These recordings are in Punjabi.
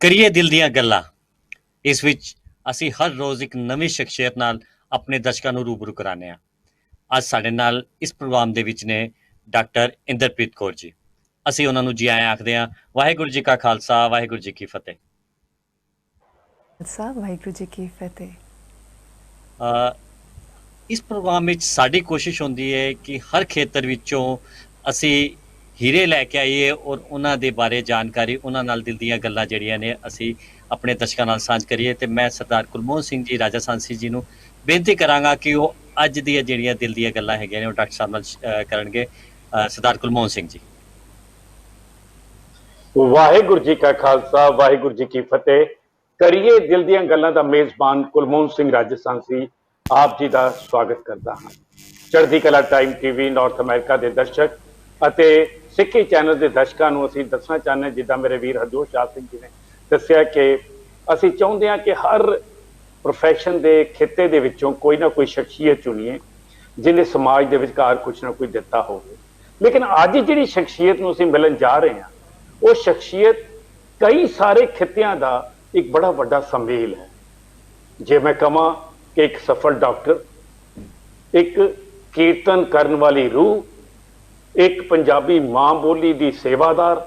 ਕਰੀਏ ਦਿਲ ਦੀਆਂ ਗੱਲਾਂ। ਇਸ ਵਿੱਚ ਅਸੀਂ ਹਰ ਰੋਜ਼ ਇੱਕ ਨਵੀਂ ਸ਼ਖਸੀਅਤ ਨਾਲ ਆਪਣੇ ਦਰਸ਼ਕਾਂ ਨੂੰ ਰੂਬਰੂ ਕਰਾਉਂਦੇ ਹਾਂ। ਅੱਜ ਸਾਡੇ ਨਾਲ ਇਸ ਪ੍ਰੋਗਰਾਮ ਦੇ ਵਿੱਚ ਨੇ ਡਾਕਟਰ ਇੰਦਰਪ੍ਰੀਤ ਕੌਰ ਜੀ। ਅਸੀਂ ਉਹਨਾਂ ਨੂੰ ਜੀ ਆਇਆਂ ਆਖਦੇ ਹਾਂ। ਵਾਹਿਗੁਰੂ ਜੀ ਕਾ ਖਾਲਸਾ, ਵਾਹਿਗੁਰੂ ਜੀ ਕੀ ਫਤਿਹ। ਵਾਹਿਗੁਰੂ ਜੀ ਕੀ ਫਤਿਹ। ਇਸ ਪ੍ਰੋਗਰਾਮ ਵਿੱਚ ਸਾਡੀ ਕੋਸ਼ਿਸ਼ ਹੁੰਦੀ ਹੈ ਕਿ ਹਰ ਖੇਤਰ ਵਿੱਚੋਂ ਅਸੀਂ ਹੀਰੇ ਲੈ ਕੇ ਆਈਏ ਔਰ ਉਹਨਾਂ ਦੇ ਬਾਰੇ ਜਾਣਕਾਰੀ, ਉਹਨਾਂ ਨਾਲ ਦਿਲ ਦੀਆਂ ਗੱਲਾਂ ਜਿਹੜੀਆਂ ਨੇ ਅਸੀਂ ਆਪਣੇ ਦਰਸ਼ਕਾਂ ਨਾਲ ਸਾਂਝ ਕਰੀਏ। ਤੇ ਮੈਂ ਸਰਦਾਰ ਕੁਲਮੋਹਨ ਸਿੰਘ ਜੀ ਰਾਜਾ ਸਾਂਸੀ ਜੀ ਨੂੰ ਬੇਨਤੀ ਕਰਾਂਗਾ ਕਿ ਉਹ ਅੱਜ ਦੀਆਂ ਜਿਹੜੀਆਂ ਦਿਲ ਦੀਆਂ ਗੱਲਾਂ ਹੈਗੀਆਂ ਨੇ ਉਹ ਡਾਕਟਰ ਸਾਹਿਬ ਨਾਲ ਕਰਨਗੇ। ਸਰਦਾਰ ਕੁਲਮੋਹਨ ਸਿੰਘ ਜੀ। ਵਾਹਿਗੁਰੂ ਜੀ ਕਾ ਖਾਲਸਾ, ਵਾਹਿਗੁਰੂ ਜੀ ਕੀ ਫਤਿਹ। ਕਰੀਏ ਦਿਲ ਦੀਆਂ ਗੱਲਾਂ ਦਾ ਮੇਜ਼ਬਾਨ ਕੁਲਮੋਹਨ ਸਿੰਘ ਰਾਜਸਥਾਨੀ ਆਪ ਜੀ ਦਾ ਸਵਾਗਤ ਕਰਦਾ ਹਾਂ। ਚੜ੍ਹਦੀ ਕਲਾ ਟਾਈਮ ਟੀਵੀ ਨਾਰਥ ਅਮਰੀਕਾ ਦੇ ਦਰਸ਼ਕ ਅਤੇ ਸਿੱਖੀ ਚੈਨਲ ਦੇ ਦਰਸ਼ਕਾਂ ਨੂੰ ਅਸੀਂ ਦੱਸਣਾ ਚਾਹੁੰਦੇ ਹਾਂ, ਜਿੱਦਾਂ ਮੇਰੇ ਵੀਰ ਹਰਜੋਤ ਸ਼ਾਹ ਸਿੰਘ ਜੀ ਨੇ ਦੱਸਿਆ ਕਿ ਅਸੀਂ ਚਾਹੁੰਦੇ ਹਾਂ ਕਿ ਹਰ ਪ੍ਰੋਫੈਸ਼ਨ ਦੇ ਖਿੱਤੇ ਦੇ ਵਿੱਚੋਂ ਕੋਈ ਨਾ ਕੋਈ ਸ਼ਖਸੀਅਤ ਚੁਣੀਏ ਜਿਹਨੇ ਸਮਾਜ ਦੇ ਵਿਚਕਾਰ ਕੁਛ ਨਾ ਕੋਈ ਦਿੱਤਾ ਹੋਵੇ। ਲੇਕਿਨ ਅੱਜ ਜਿਹੜੀ ਸ਼ਖਸੀਅਤ ਨੂੰ ਅਸੀਂ ਮਿਲਣ ਜਾ ਰਹੇ ਹਾਂ, ਉਹ ਸ਼ਖਸੀਅਤ ਕਈ ਸਾਰੇ ਖਿੱਤਿਆਂ ਦਾ ਇੱਕ ਬੜਾ ਵੱਡਾ ਸੰਮੇਲ ਹੈ। ਜੇ ਮੈਂ ਕਹਾਂ ਕਿ ਇੱਕ ਸਫਲ ਡਾਕਟਰ, ਇੱਕ ਕੀਰਤਨ ਕਰਨ ਵਾਲੀ ਰੂਹ, ਇੱਕ ਪੰਜਾਬੀ ਮਾਂ ਬੋਲੀ ਦੀ ਸੇਵਾਦਾਰ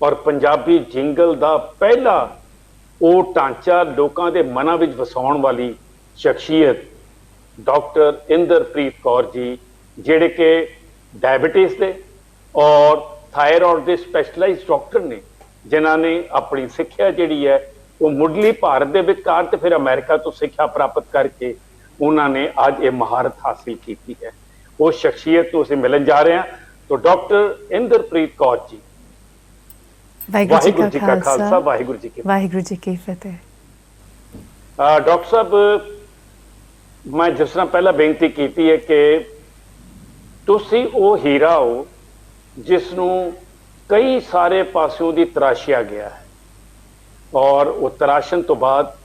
ਔਰ ਪੰਜਾਬੀ ਜਿੰਗਲ ਦਾ ਪਹਿਲਾ ਉਹ ਢਾਂਚਾ ਲੋਕਾਂ ਦੇ ਮਨਾਂ ਵਿੱਚ ਵਸਾਉਣ ਵਾਲੀ ਸ਼ਖਸੀਅਤ ਡਾਕਟਰ ਇੰਦਰਪ੍ਰੀਤ ਕੌਰ ਜੀ, ਜਿਹੜੇ ਕਿ ਡਾਇਬਟੀਜ਼ ਦੇ ਔਰ ਥਾਇਰਾਇਡ ਦੇ ਸਪੈਸ਼ਲਾਈਜ਼ਡ ਡਾਕਟਰ ਨੇ, ਜਿਨ੍ਹਾਂ ਨੇ ਆਪਣੀ ਸਿੱਖਿਆ ਜਿਹੜੀ ਹੈ ਉਹ ਮੁੱਢਲੀ ਭਾਰਤ ਦੇ ਵਿਚਕਾਰ ਤੇ ਫਿਰ ਅਮਰੀਕਾ ਤੋਂ ਸਿੱਖਿਆ ਪ੍ਰਾਪਤ ਕਰਕੇ ਉਹਨਾਂ ਨੇ ਅੱਜ ਇਹ ਮਹਾਰਤ ਹਾਸਿਲ ਕੀਤੀ ਹੈ। ਉਹ ਸ਼ਖਸੀਅਤ ਨੂੰ ਅਸੀਂ ਮਿਲਣ ਜਾ ਰਹੇ ਹਾਂ। तो डॉक्टर इंदरप्रीत कौर जी, वाहिगुरू जी का खालसा, वाहिगुरू जी की फतेह। डॉक्टर साहब, मैं जिस तरह पहला बेनती की है कि तुसी वो हीरा हो जिसनू कई सारे पासों की तराशिया गया है और वो तराशन तो बाद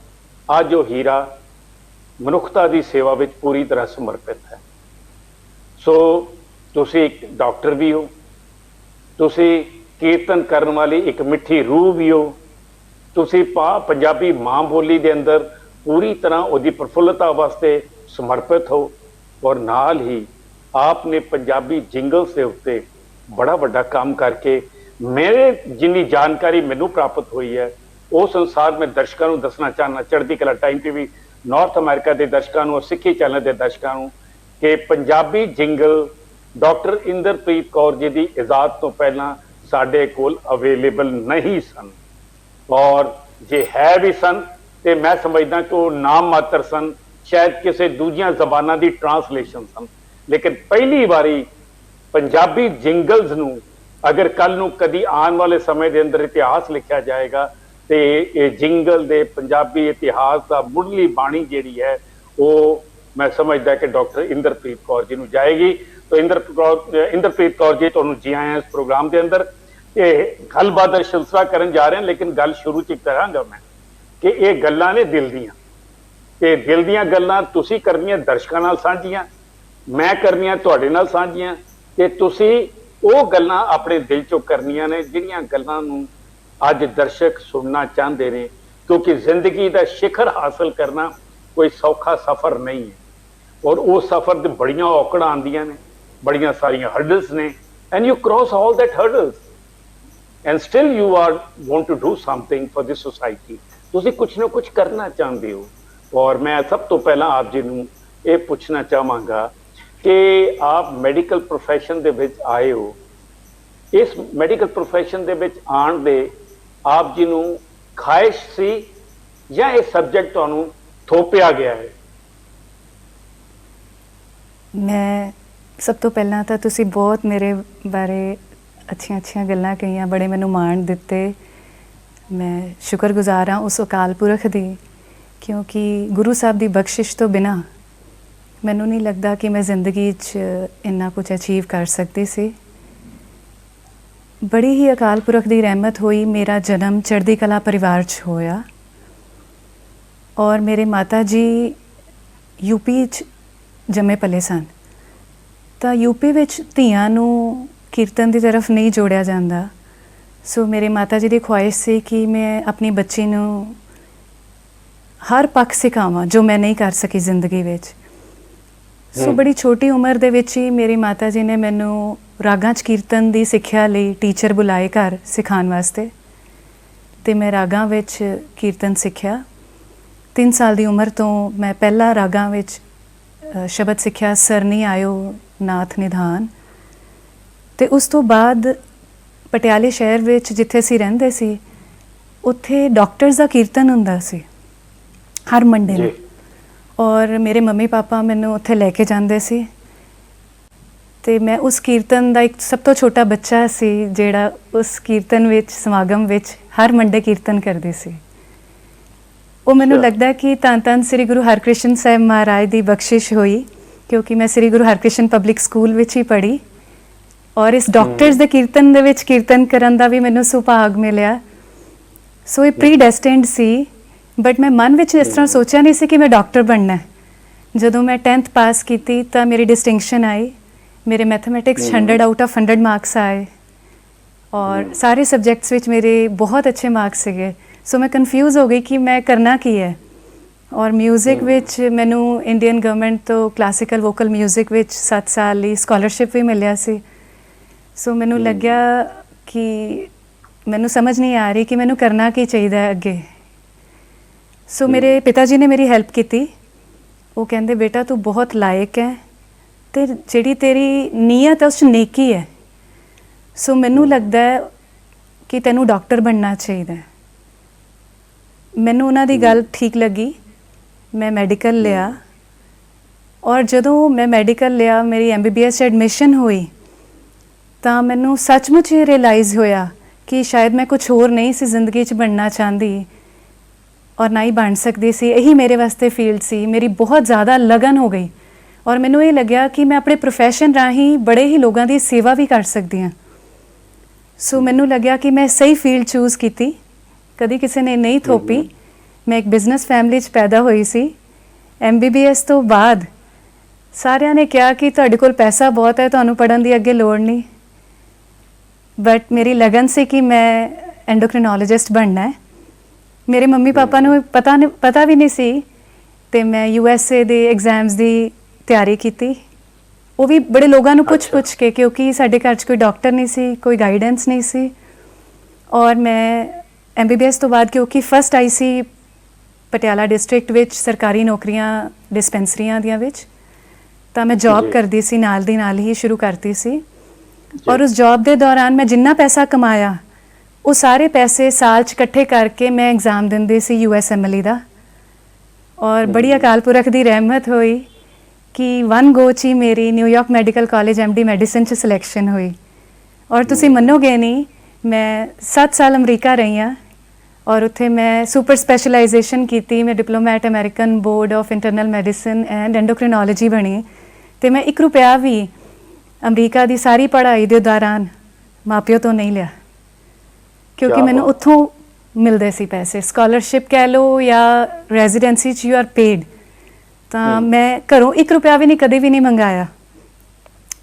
आज वो हीरा मनुखता की सेवा में पूरी तरह समर्पित है। सो ਤੁਸੀਂ ਇੱਕ ਡਾਕਟਰ ਵੀ ਹੋ, ਤੁਸੀਂ ਕੀਰਤਨ ਕਰਨ ਵਾਲੀ ਇੱਕ ਮਿੱਠੀ ਰੂਹ ਵੀ ਹੋ, ਤੁਸੀਂ ਪੰਜਾਬੀ ਮਾਂ ਬੋਲੀ ਦੇ ਅੰਦਰ ਪੂਰੀ ਤਰ੍ਹਾਂ ਉਹਦੀ ਪ੍ਰਫੁੱਲਤਾ ਵਾਸਤੇ ਸਮਰਪਿਤ ਹੋ ਔਰ ਨਾਲ ਹੀ ਆਪ ਨੇ ਪੰਜਾਬੀ ਜਿੰਗਲਸ ਦੇ ਉੱਤੇ ਬੜਾ ਵੱਡਾ ਕੰਮ ਕਰਕੇ ਮੇਰੇ ਜਿੰਨੀ ਜਾਣਕਾਰੀ ਮੈਨੂੰ ਪ੍ਰਾਪਤ ਹੋਈ ਹੈ ਉਹ ਸੰਸਾਰ ਮੈਂ ਦਰਸ਼ਕਾਂ ਨੂੰ ਦੱਸਣਾ ਚਾਹੁੰਦਾ, ਚੜ੍ਹਦੀ ਕਲਾ ਟਾਈਮ ਟੀਵੀ ਨਾਰਥ ਅਮਰੀਕਾ ਦੇ ਦਰਸ਼ਕਾਂ ਨੂੰ ਔਰ ਸਿੱਖੀ ਚੈਨਲ ਦੇ ਦਰਸ਼ਕਾਂ ਨੂੰ, ਕਿ ਪੰਜਾਬੀ ਜਿੰਗਲ ਡਾਕਟਰ ਇੰਦਰਪ੍ਰੀਤ ਕੌਰ ਜੀ ਦੀ ਇਜਾਜ਼ਤ ਤੋਂ ਪਹਿਲਾਂ ਸਾਡੇ ਕੋਲ ਅਵੇਲੇਬਲ ਨਹੀਂ ਸਨ, ਔਰ ਜੇ ਹੈ ਵੀ ਸਨ ਤੇ ਮੈਂ ਸਮਝਦਾ ਕਿ ਉਹ ਨਾਮ ਮਾਤਰ ਸਨ, ਸ਼ਾਇਦ ਕਿਸੇ ਦੂਜੀਆਂ ਜ਼ਬਾਨਾਂ ਦੀ ਟਰਾਂਸਲੇਸ਼ਨ ਸਨ। ਲੇਕਿਨ ਪਹਿਲੀ ਵਾਰੀ ਪੰਜਾਬੀ ਜਿੰਗਲਸ ਨੂੰ ਅਗਰ ਕੱਲ ਨੂੰ ਕਦੀ ਆਉਣ ਵਾਲੇ ਸਮੇਂ ਦੇ ਅੰਦਰ ਇਤਿਹਾਸ ਲਿਖਿਆ ਜਾਏਗਾ ਤੇ ਇਹ ਜਿੰਗਲ ਦੇ ਪੰਜਾਬੀ ਇਤਿਹਾਸ ਦਾ ਮੁੱਢਲੀ ਬਾਣੀ ਜਿਹੜੀ ਹੈ ਉਹ ਮੈਂ ਸਮਝਦਾ ਕਿ ਡਾਕਟਰ ਇੰਦਰਪ੍ਰੀਤ ਕੌਰ ਜੀ ਨੂੰ ਜਾਏਗੀ। तो इंदरप्रीत कौर जी, तुहानू जी आए इस प्रोग्राम के अंदर। ये गलबात का सिलसिला करन जा रहे हैं, लेकिन गल शुरू च करांगा मैं कि ये गल्लां ने दिल दियां, ते दिल दियां गल्लां तुसीं करनियां दर्शकां नाल सांझियां, मैं करनियां तुहाडे नाल सांझियां, ते तुसीं वो गल्लां अपने दिल चों करनियां ने जिहड़ियां गल्लां नूं अज दर्शक सुनना चाहते हैं, क्योंकि जिंदगी का शिखर हासिल करना कोई सौखा सफ़र नहीं है और वो सफ़र ते बड़ियां औकड़ां आंदियां ने, बड़ियां सारियां हर्डल्स ने, and you cross all that hurdles and still you are want to do something for this society। तुसी कुछ ना कुछ करना चाहते हो और मैं सब तो पहला आप जी नूं ये पूछना चाहांगा कि आप मैडिकल प्रोफैशन दे विच आए हो, इस मैडिकल प्रोफैशन दे विच आण दे आप जी नूं ख्वाहिश सी या ये सब्जेक्ट तुहानूं थोपिया गया है? मैं सब तो पहला तो तुसी बहुत मेरे बारे अच्छिया गल्लां कहियां, बड़े मैनू माण दिते। मैं शुक्रगुजार हाँ उस अकाल पुरख दी, क्योंकि गुरु साहब की बख्शिश तो बिना मैनू नहीं लगता कि मैं जिंदगी इन्ना कुछ अचीव कर सकती सी। बड़ी ही अकाल पुरख की रहमत हुई, मेरा जन्म चढ़दी कला परिवार च होया और मेरे माता जी यूपी जमे पले सन। तो यूपी विच धीआं नूं कीर्तन की तरफ नहीं जोड़िया जाता, ਸੋ ਮੇਰੇ ਮਾਤਾ ਜੀ ਦੀ ਖੁਆਇਸ਼ ਸੀ ਕਿ ਮੈਂ ਆਪਣੀ ਬੱਚੀ ਨੂੰ ਹਰ ਪੱਖ ਸਿਖਾਵਾਂ ਜੋ ਮੈਂ ਨਹੀਂ ਕਰ ਸਕੀ ਜ਼ਿੰਦਗੀ ਵਿੱਚ। ਸੋ ਬੜੀ ਛੋਟੀ ਉਮਰ ਦੇ ਵਿੱਚ ਹੀ ਮੇਰੀ ਮਾਤਾ ਜੀ ਨੇ ਮੈਨੂੰ ਰਾਗਾਂ 'ਚ ਕੀਰਤਨ ਦੀ ਸਿੱਖਿਆ ਲਈ ਟੀਚਰ ਬੁਲਾਏ ਘਰ ਸਿਖਾਉਣ ਵਾਸਤੇ, ਤੇ ਮੈਂ ਰਾਗਾਂ ਵਿੱਚ ਕੀਰਤਨ ਸਿੱਖਿਆ। 3 ਸਾਲ ਦੀ ਉਮਰ ਤੋਂ ਮੈਂ ਪਹਿਲਾ ਰਾਗਾਂ ਵਿੱਚ ਸ਼ਬਦ ਸਿੱਖਿਆ, ਸਰਨੀ ਆਇਓ ਨਾਥ ਨਿਧਾਨ। ਤੇ ਉਸ ਤੋਂ ਬਾਅਦ ਪਟਿਆਲੇ ਸ਼ਹਿਰ ਵਿੱਚ ਜਿੱਥੇ ਅਸੀਂ ਰਹਿੰਦੇ ਸੀ, ਉੱਥੇ ਡਾਕਟਰਸ ਦਾ ਕੀਰਤਨ ਹੁੰਦਾ ਸੀ ਹਰ ਮੰਡੇ ਨੂੰ, ਔਰ ਮੇਰੇ ਮੰਮੀ ਪਾਪਾ ਮੈਨੂੰ ਉੱਥੇ ਲੈ ਕੇ ਜਾਂਦੇ ਸੀ। ਤੇ ਮੈਂ ਉਸ ਕੀਰਤਨ ਦਾ ਇੱਕ ਸਭ ਤੋਂ ਛੋਟਾ ਬੱਚਾ ਸੀ ਜਿਹੜਾ ਉਸ ਕੀਰਤਨ ਵਿੱਚ, ਸਮਾਗਮ ਵਿੱਚ ਹਰ ਮੰਡੇ ਕੀਰਤਨ ਕਰਦੀ ਸੀ। ਉਹ ਮੈਨੂੰ ਲੱਗਦਾ ਕਿ ਧੰਨ ਸ੍ਰੀ ਗੁਰੂ ਹਰਕ੍ਰਿਸ਼ਨ ਸਾਹਿਬ ਮਹਾਰਾਜ ਦੀ ਬਖਸ਼ਿਸ਼ ਹੋਈ, ਕਿਉਂਕਿ ਮੈਂ ਸ੍ਰੀ ਗੁਰੂ ਹਰਕ੍ਰਿਸ਼ਨ ਪਬਲਿਕ ਸਕੂਲ ਵਿੱਚ ਹੀ ਪੜ੍ਹੀ, ਔਰ ਇਸ ਡਾਕਟਰਸ ਦੇ ਕੀਰਤਨ ਦੇ ਵਿੱਚ ਕੀਰਤਨ ਕਰਨ ਦਾ ਵੀ ਮੈਨੂੰ ਸੁਭਾਗ ਮਿਲਿਆ। ਸੋ ਇਹ ਪ੍ਰੀ ਡੈਸਟਿਨਡ ਸੀ, ਬਟ ਮੈਂ ਮਨ ਵਿੱਚ ਇਸ ਤਰ੍ਹਾਂ ਸੋਚਿਆ ਨਹੀਂ ਸੀ ਕਿ ਮੈਂ ਡਾਕਟਰ ਬਣਨਾ। ਜਦੋਂ ਮੈਂ 10th ਪਾਸ ਕੀਤੀ ਤਾਂ ਮੇਰੀ ਡਿਸਟਿੰਕਸ਼ਨ ਆਈ, ਮੇਰੇ ਮੈਥਮੈਟਿਕਸ 100 ਆਊਟ ਆਫ 100 ਮਾਰਕਸ ਆਏ, ਔਰ ਸਾਰੇ ਸਬਜੈਕਟਸ ਵਿੱਚ ਮੇਰੇ ਬਹੁਤ ਅੱਛੇ ਮਾਰਕਸ ਸੀਗੇ। ਸੋ ਮੈਂ ਕਨਫਿਊਜ਼ ਹੋ ਗਈ ਕਿ ਮੈਂ ਕਰਨਾ ਕੀ ਹੈ। ਔਰ ਮਿਊਜ਼ਿਕ ਵਿੱਚ ਮੈਨੂੰ ਇੰਡੀਅਨ ਗਵਰਨਮੈਂਟ ਤੋਂ ਕਲਾਸੀਕਲ ਵੋਕਲ ਮਿਊਜ਼ਿਕ ਵਿੱਚ 7 ਸਾਲ ਲਈ ਸਕਾਲਰਸ਼ਿਪ ਵੀ ਮਿਲਿਆ ਸੀ। ਸੋ ਮੈਨੂੰ ਲੱਗਿਆ ਕਿ ਮੈਨੂੰ ਸਮਝ ਨਹੀਂ ਆ ਰਹੀ ਕਿ ਮੈਨੂੰ ਕਰਨਾ ਕੀ ਚਾਹੀਦਾ ਹੈ ਅੱਗੇ। ਸੋ ਮੇਰੇ ਪਿਤਾ ਜੀ ਨੇ ਮੇਰੀ ਹੈਲਪ ਕੀਤੀ। ਉਹ ਕਹਿੰਦੇ ਬੇਟਾ ਤੂੰ ਬਹੁਤ ਲਾਇਕ ਹੈ ਤੇ ਜਿਹੜੀ ਤੇਰੀ ਨੀਅਤ ਹੈ ਉਸ 'ਚ ਨੇਕੀ ਹੈ, ਸੋ ਮੈਨੂੰ ਲੱਗਦਾ ਹੈ ਕਿ ਤੈਨੂੰ ਡਾਕਟਰ ਬਣਨਾ ਚਾਹੀਦਾ ਹੈ। ਮੈਨੂੰ ਉਹਨਾਂ ਦੀ ਗੱਲ ਠੀਕ ਲੱਗੀ। ਮੈਂ ਮੈਡੀਕਲ ਲਿਆ, ਔਰ ਜਦੋਂ ਮੈਂ ਮੈਡੀਕਲ ਲਿਆ, ਮੇਰੀ MBBS 'ਚ ਐਡਮਿਸ਼ਨ ਹੋਈ, ਤਾਂ ਮੈਨੂੰ ਸੱਚਮੁੱਚ ਇਹ ਰਿਅਲਾਈਜ਼ ਹੋਇਆ ਕਿ ਸ਼ਾਇਦ ਮੈਂ ਕੁਝ ਹੋਰ ਨਹੀਂ ਸੀ ਜ਼ਿੰਦਗੀ 'ਚ ਬਣਨਾ ਚਾਹੁੰਦੀ, ਔਰ ਨਾ ਹੀ ਬਣ ਸਕਦੀ ਸੀ। ਇਹੀ ਮੇਰੇ ਵਾਸਤੇ ਫੀਲਡ ਸੀ। ਮੇਰੀ ਬਹੁਤ ਜ਼ਿਆਦਾ ਲਗਨ ਹੋ ਗਈ, ਔਰ ਮੈਨੂੰ ਇਹ ਲੱਗਿਆ ਕਿ ਮੈਂ ਆਪਣੇ ਪ੍ਰੋਫੈਸ਼ਨ ਰਾਹੀਂ ਬੜੇ ਹੀ ਲੋਕਾਂ ਦੀ ਸੇਵਾ ਵੀ ਕਰ ਸਕਦੀ ਹਾਂ। ਸੋ ਮੈਨੂੰ ਲੱਗਿਆ ਕਿ ਮੈਂ ਸਹੀ ਫੀਲਡ ਚੂਜ਼ ਕੀਤੀ, ਕਦੀ ਕਿਸੇ ਨੇ ਨਹੀਂ ਥੋਪੀ। ਮੈਂ ਇੱਕ ਬਿਜ਼ਨਸ ਫੈਮਿਲੀ 'ਚ ਪੈਦਾ ਹੋਈ ਸੀ। MBBS ਤੋਂ ਬਾਅਦ ਸਾਰਿਆਂ ਨੇ ਕਿਹਾ ਕਿ ਤੁਹਾਡੇ ਕੋਲ ਪੈਸਾ ਬਹੁਤ ਹੈ, ਤੁਹਾਨੂੰ ਪੜ੍ਹਨ ਦੀ ਅੱਗੇ ਲੋੜ ਨਹੀਂ, ਬਟ ਮੇਰੀ ਲਗਨ ਸੀ ਕਿ ਮੈਂ ਐਂਡੋਕ੍ਰਿਨੋਲੋਜਿਸਟ ਬਣਨਾ ਹੈ। ਮੇਰੇ ਮੰਮੀ ਪਾਪਾ ਨੂੰ ਪਤਾ ਵੀ ਨਹੀਂ ਸੀ, ਤੇ ਮੈਂ USA ਦੇ ਐਗਜ਼ਾਮਸ ਦੀ ਤਿਆਰੀ ਕੀਤੀ। ਉਹ ਵੀ ਬੜੇ ਲੋਕਾਂ ਨੂੰ ਪੁੱਛ ਕੇ, ਕਿਉਂਕਿ ਸਾਡੇ ਘਰ 'ਚ ਕੋਈ ਡਾਕਟਰ ਨਹੀਂ ਸੀ, ਕੋਈ ਗਾਈਡੈਂਸ ਨਹੀਂ ਸੀ। ਔਰ ਮੈਂ MBBS ਤੋਂ ਬਾਅਦ, ਕਿਉਂਕਿ ਫਸਟ ਆਈ ਸੀ ਪਟਿਆਲਾ ਡਿਸਟ੍ਰਿਕਟ ਵਿੱਚ ਸਰਕਾਰੀ ਨੌਕਰੀਆਂ ਡਿਸਪੈਂਸਰੀਆਂ ਦੀਆਂ ਵਿੱਚ, ਤਾਂ ਮੈਂ ਜੌਬ ਕਰਦੀ ਸੀ, ਨਾਲ ਦੀ ਨਾਲ ਹੀ ਸ਼ੁਰੂ ਕਰਤੀ ਸੀ। ਔਰ ਉਸ ਜੌਬ ਦੇ ਦੌਰਾਨ ਮੈਂ ਜਿੰਨਾ ਪੈਸਾ ਕਮਾਇਆ, ਉਹ ਸਾਰੇ ਪੈਸੇ ਸਾਲ 'ਚ ਇਕੱਠੇ ਕਰਕੇ ਮੈਂ ਐਗਜ਼ਾਮ ਦਿੰਦੀ ਸੀ USMLE ਦਾ। ਔਰ ਬੜੀ ਅਕਾਲ ਪੁਰਖ ਦੀ ਰਹਿਮਤ ਹੋਈ ਕਿ 1 ਗੋ 'ਚ ਹੀ ਮੇਰੀ New York medical college MD medicine 'ਚ ਸਿਲੈਕਸ਼ਨ ਹੋਈ। ਔਰ ਤੁਸੀਂ ਮੰਨੋਗੇ ਨਹੀਂ, ਮੈਂ 7 ਸਾਲ ਅਮਰੀਕਾ ਰਹੀ ਹਾਂ, ਔਰ ਉੱਥੇ ਮੈਂ ਸੁਪਰ ਸਪੈਸ਼ਲਾਈਜੇਸ਼ਨ ਕੀਤੀ। ਮੈਂ diplomate American Board of Internal Medicine and endocrinology ਬਣੀ, ਤੇ ਮੈਂ 1 ਰੁਪਇਆ ਵੀ ਅਮਰੀਕਾ ਦੀ ਸਾਰੀ ਪੜ੍ਹਾਈ ਦੇ ਦੌਰਾਨ ਮਾਪਿਓ ਤੋਂ ਨਹੀਂ ਲਿਆ, ਕਿਉਂਕਿ ਮੈਨੂੰ ਉੱਥੋਂ ਮਿਲਦੇ ਸੀ ਪੈਸੇ। ਸਕਾਲਰਸ਼ਿਪ ਕਹਿ ਲਓ ਜਾਂ ਰੈਜ਼ੀਡੈਂਸੀ 'ਚ ਯੂ ਆਰ ਪੇਡ, ਤਾਂ ਮੈਂ ਘਰੋਂ 1 ਰੁਪਇਆ ਵੀ ਨਹੀਂ, ਕਦੇ ਵੀ ਨਹੀਂ ਮੰਗਾਇਆ।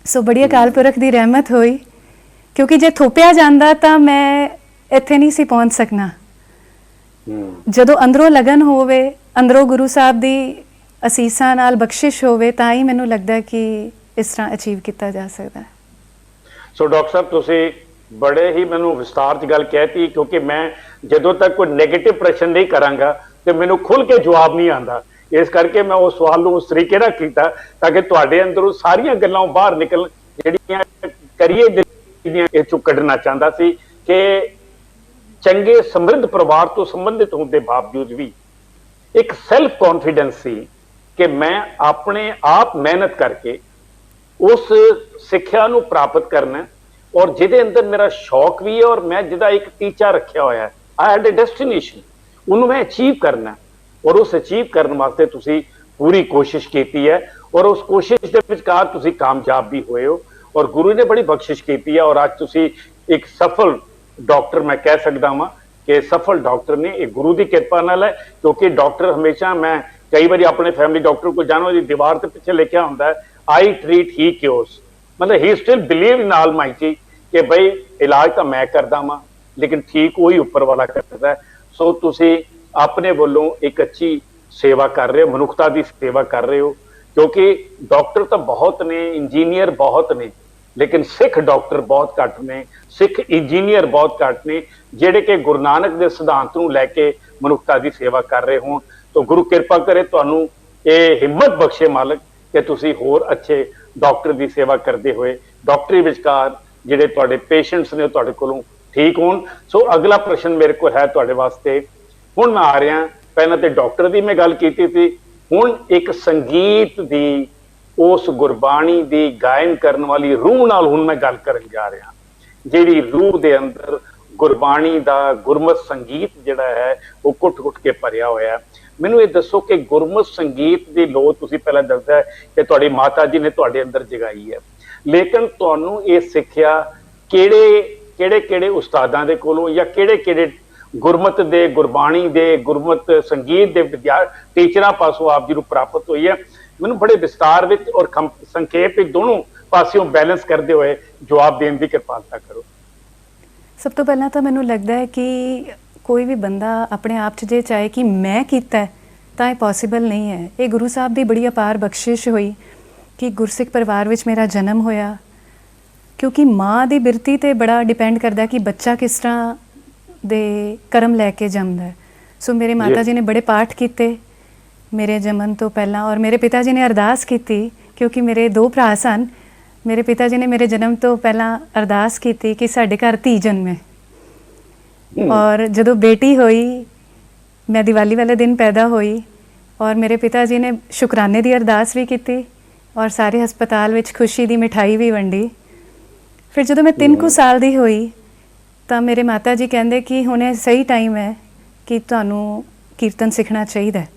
ਸੋ ਬੜੀ ਅਕਾਲ ਪੁਰਖ ਦੀ ਰਹਿਮਤ ਹੋਈ, ਕਿਉਂਕਿ ਜੇ ਥੋਪਿਆ ਜਾਂਦਾ ਤਾਂ ਮੈਂ ਇੱਥੇ ਨਹੀਂ ਸੀ ਪਹੁੰਚ ਸਕਣਾ। ਜਦੋਂ ਅੰਦਰੋਂ ਲਗਨ ਹੋਵੇ, ਅੰਦਰੋਂ ਗੁਰੂ ਸਾਹਿਬ ਦੀ ਅਸੀਸਾਂ ਨਾਲ ਬਖਸ਼ਿਸ਼ ਹੋਵੇ, ਤਾਂ ਹੀ ਮੈਨੂੰ ਲੱਗਦਾ ਕਿ ਇਸ ਤਰ੍ਹਾਂ ਅਚੀਵ ਕੀਤਾ ਜਾ ਸਕਦਾ ਹੈ। ਸੋ ਡਾਕਟਰ ਸਾਹਿਬ, ਤੁਸੀਂ ਬੜੇ ਹੀ ਮੈਨੂੰ ਵਿਸਤਾਰ 'ਚ ਗੱਲ ਕਹਿਤੀ, ਕਿਉਂਕਿ ਮੈਂ ਜਦੋਂ ਤੱਕ ਕੋਈ ਨੈਗੇਟਿਵ ਪ੍ਰਸ਼ਨ ਨਹੀਂ ਕਰਾਂਗਾ ਤੇ ਮੈਨੂੰ ਖੁੱਲ੍ਹ ਕੇ ਜਵਾਬ ਨਹੀਂ ਆਉਂਦਾ। ਇਸ ਕਰਕੇ ਮੈਂ ਉਸ ਸਵਾਲ ਨੂੰ ਉਸ ਤਰੀਕੇ ਨਾਲ ਕੀਤਾ ਤਾਂ ਕਿ ਤੁਹਾਡੇ ਅੰਦਰੋਂ ਸਾਰੀਆਂ ਗੱਲਾਂ ਬਾਹਰ ਨਿਕਲ, ਜਿਹੜੀਆਂ ਕਰੀਏ ਦੀਆਂ ਇਹ ਚੋਂ ਕੱਢਣਾ ਚਾਹੁੰਦਾ ਸੀ ਕਿ ਚੰਗੇ ਸਮਰਿੱਧ ਪਰਿਵਾਰ ਤੋਂ ਸੰਬੰਧਿਤ ਹੋਣ ਦੇ ਬਾਵਜੂਦ ਵੀ ਇੱਕ ਸੈਲਫ ਕੌਨਫੀਡੈਂਸ ਸੀ ਕਿ ਮੈਂ ਆਪਣੇ ਆਪ ਮਿਹਨਤ ਕਰਕੇ ਉਸ ਸਿੱਖਿਆ ਨੂੰ ਪ੍ਰਾਪਤ ਕਰਨਾ, ਔਰ ਜਿਹਦੇ ਅੰਦਰ ਮੇਰਾ ਸ਼ੌਕ ਵੀ ਹੈ, ਔਰ ਮੈਂ ਜਿਹਦਾ ਇੱਕ ਟੀਚਾ ਰੱਖਿਆ ਹੋਇਆ ਹੈ, ਆਈ ਹੈਡ ਅ ਡੈਸਟੀਨੇਸ਼ਨ, ਉਹਨੂੰ ਮੈਂ ਅਚੀਵ ਕਰਨਾ। ਔਰ ਉਸ ਅਚੀਵ ਕਰਨ ਵਾਸਤੇ ਤੁਸੀਂ ਪੂਰੀ ਕੋਸ਼ਿਸ਼ ਕੀਤੀ ਹੈ, ਔਰ ਉਸ ਕੋਸ਼ਿਸ਼ ਦੇ ਵਿਚਕਾਰ ਤੁਸੀਂ ਕਾਮਯਾਬ ਵੀ ਹੋਏ ਹੋ, ਔਰ ਗੁਰੂ ਨੇ ਬੜੀ ਬਖਸ਼ਿਸ਼ ਕੀਤੀ ਹੈ। ਔਰ ਅੱਜ ਤੁਸੀਂ ਇੱਕ ਸਫਲ ਡਾਕਟਰ, ਮੈਂ ਕਹਿ ਸਕਦਾ ਹਾਂ ਕਿ ਸਫਲ ਡਾਕਟਰ ਨੇ, ਇਹ ਗੁਰੂ ਦੀ ਕਿਰਪਾ ਨਾਲ ਹੈ। ਕਿਉਂਕਿ ਡਾਕਟਰ ਹਮੇਸ਼ਾ, ਮੈਂ ਕਈ ਵਾਰੀ ਆਪਣੇ ਫੈਮਿਲੀ ਡਾਕਟਰ ਕੋਲ ਜਾਣਾ, ਉਹਦੀ ਦੀਵਾਰ ਤੇ ਪਿੱਛੇ ਲਿਖਿਆ ਹੁੰਦਾ ਹੈ ਆਈ ਟ੍ਰੀਟ ਹੀ ਕਿਉਰਸ, ਮਤਲਬ ਹੀ ਸਟਿਲ ਬਿਲੀਵ ਇਨ ਆਲਮਾਈਟੀ ਕਿ ਬਈ ਇਲਾਜ ਤਾਂ ਮੈਂ ਕਰਦਾ ਵਾਂ, ਲੇਕਿਨ ਠੀਕ ਉਹੀ ਉੱਪਰ ਵਾਲਾ ਕਰਦਾ ਹੈ। ਸੋ ਤੁਸੀਂ ਆਪਣੇ ਵੱਲੋਂ ਇੱਕ ਅੱਛੀ ਸੇਵਾ ਕਰ ਰਹੇ ਹੋ, ਮਨੁੱਖਤਾ ਦੀ ਸੇਵਾ ਕਰ ਰਹੇ ਹੋ, ਕਿਉਂਕਿ ਡਾਕਟਰ ਤਾਂ ਬਹੁਤ ਨੇ, ਇੰਜੀਨੀਅਰ ਬਹੁਤ ਨੇ, ਲੇਕਿਨ ਸਿੱਖ ਡਾਕਟਰ ਬਹੁਤ ਘੱਟ ਨੇ, ਸਿੱਖ ਇੰਜੀਨੀਅਰ ਬਹੁਤ ਘੱਟ ਨੇ ਜਿਹੜੇ ਕਿ ਗੁਰੂ ਨਾਨਕ ਦੇ ਸਿਧਾਂਤ ਨੂੰ ਲੈ ਕੇ ਮਨੁੱਖਤਾ ਦੀ ਸੇਵਾ ਕਰ ਰਹੇ ਹੋਣ। ਤਾਂ ਗੁਰੂ ਕਿਰਪਾ ਕਰੇ ਤੁਹਾਨੂੰ ਇਹ ਹਿੰਮਤ ਬਖਸ਼ੇ ਮਾਲਕ ਕਿ ਤੁਸੀਂ ਹੋਰ ਅੱਛੇ ਡਾਕਟਰ ਦੀ ਸੇਵਾ ਕਰਦੇ ਹੋਏ ਡਾਕਟਰੀ ਵਿਚਕਾਰ ਜਿਹੜੇ ਤੁਹਾਡੇ ਪੇਸ਼ੈਂਟਸ ਨੇ ਉਹ ਤੁਹਾਡੇ ਕੋਲੋਂ ਠੀਕ ਹੋਣ। ਸੋ ਅਗਲਾ ਪ੍ਰਸ਼ਨ ਮੇਰੇ ਕੋਲ ਹੈ ਤੁਹਾਡੇ ਵਾਸਤੇ। ਹੁਣ ਮੈਂ ਆ ਰਿਹਾ, ਪਹਿਲਾਂ ਤੇ ਡਾਕਟਰ ਦੀ ਮੈਂ ਗੱਲ ਕੀਤੀ ਸੀ, ਹੁਣ ਇੱਕ ਸੰਗੀਤ ਦੀ, ਉਸ ਗੁਰਬਾਣੀ ਦੀ ਗਾਇਨ ਕਰਨ ਵਾਲੀ ਰੂਹ ਨਾਲ ਹੁਣ ਮੈਂ ਗੱਲ ਕਰਨ ਜਾ ਰਿਹਾ, ਜਿਹੜੀ ਰੂਹ ਦੇ ਅੰਦਰ ਗੁਰਬਾਣੀ ਦਾ ਗੁਰਮਤ ਸੰਗੀਤ ਜਿਹੜਾ ਹੈ ਉਹ ਘੁੱਟ-ਘੁੱਟ ਕੇ ਭਰਿਆ ਹੋਇਆ। ਮੈਨੂੰ ਇਹ ਦੱਸੋ ਕਿ ਗੁਰਮਤ ਸੰਗੀਤ ਦੀ ਲੋੜ ਤੁਸੀਂ ਪਹਿਲਾਂ ਦੱਸਿਆ ਕਿ ਤੁਹਾਡੀ ਮਾਤਾ ਜੀ ਨੇ ਤੁਹਾਡੇ ਅੰਦਰ ਜਗਾਈ ਹੈ, ਲੇਕਿਨ ਤੁਹਾਨੂੰ ਇਹ ਸਿੱਖਿਆ ਕਿਹੜੇ ਉਸਤਾਦਾਂ ਦੇ ਕੋਲੋਂ ਜਾਂ ਕਿਹੜੇ ਗੁਰਮਤ ਦੇ, ਗੁਰਬਾਣੀ ਦੇ, ਗੁਰਮਤ ਸੰਗੀਤ ਦੇ ਟੀਚਰਾਂ ਪਾਸੋਂ ਆਪ ਜੀ ਨੂੰ ਪ੍ਰਾਪਤ ਹੋਈ ਹੈ? ਮੈਨੂੰ ਬੜੇ ਵਿਸਤਾਰ ਵਿੱਚ ਔਰ ਸੰਖੇਪ ਵਿੱਚ ਦੋਨੋਂ ਪਾਸਿਓਂ ਬੈਲੈਂਸ ਕਰਦੇ ਹੋਏ ਜਵਾਬ ਦੇਣ ਦੀ ਕਿਰਪਾਲਤਾ ਕਰੋ। ਸਭ ਤੋਂ ਪਹਿਲਾਂ ਤਾਂ ਮੈਨੂੰ ਲੱਗਦਾ ਹੈ ਕਿ ਕੋਈ ਵੀ ਬੰਦਾ ਆਪਣੇ ਆਪ 'ਚ ਜੇ ਚਾਹੇ ਕਿ ਮੈਂ ਕੀਤਾ ਹੈ ਤਾਂ ਇਹ ਪੋਸੀਬਲ ਨਹੀਂ ਹੈ। ਇਹ ਗੁਰੂ ਸਾਹਿਬ ਦੀ ਬੜੀ ਅਪਾਰ ਬਖਸ਼ਿਸ਼ ਹੋਈ ਕਿ ਗੁਰਸਿੱਖ ਪਰਿਵਾਰ ਵਿੱਚ ਮੇਰਾ ਜਨਮ ਹੋਇਆ, ਕਿਉਂਕਿ ਮਾਂ ਦੀ ਬਿਰਤੀ 'ਤੇ ਬੜਾ ਡਿਪੈਂਡ ਕਰਦਾ ਕਿ ਬੱਚਾ ਕਿਸ ਤਰ੍ਹਾਂ ਦੇ ਕਰਮ ਲੈ ਕੇ ਜੰਮਦਾ ਹੈ। ਸੋ ਮੇਰੇ ਮਾਤਾ ਜੀ ਨੇ ਬੜੇ ਪਾਠ ਕੀਤੇ ਮੇਰੇ ਜੰਮਣ ਤੋਂ ਪਹਿਲਾਂ, ਔਰ ਮੇਰੇ ਪਿਤਾ ਜੀ ਨੇ ਅਰਦਾਸ ਕੀਤੀ, ਕਿਉਂਕਿ ਮੇਰੇ 2 ਭਰਾ ਸਨ। ਮੇਰੇ ਪਿਤਾ ਜੀ ਨੇ ਮੇਰੇ ਜਨਮ ਤੋਂ ਪਹਿਲਾਂ ਅਰਦਾਸ ਕੀਤੀ ਕਿ ਸਾਡੇ ਘਰ ਧੀ ਜਨਮੇ, ਔਰ ਜਦੋਂ ਬੇਟੀ ਹੋਈ, ਮੈਂ ਦੀਵਾਲੀ ਵਾਲੇ ਦਿਨ ਪੈਦਾ ਹੋਈ, ਔਰ ਮੇਰੇ ਪਿਤਾ ਜੀ ਨੇ ਸ਼ੁਕਰਾਨੇ ਦੀ ਅਰਦਾਸ ਵੀ ਕੀਤੀ ਔਰ ਸਾਰੇ ਹਸਪਤਾਲ ਵਿੱਚ ਖੁਸ਼ੀ ਦੀ ਮਿਠਾਈ ਵੀ ਵੰਡੀ। ਫਿਰ ਜਦੋਂ ਮੈਂ 3 ਕੁ ਸਾਲ ਦੀ ਹੋਈ ਤਾਂ ਮੇਰੇ ਮਾਤਾ ਜੀ ਕਹਿੰਦੇ ਕਿ ਹੁਣ ਇਹ ਸਹੀ ਟਾਈਮ ਹੈ ਕਿ ਤੁਹਾਨੂੰ ਕੀਰਤਨ ਸਿੱਖਣਾ ਚਾਹੀਦਾ ਹੈ।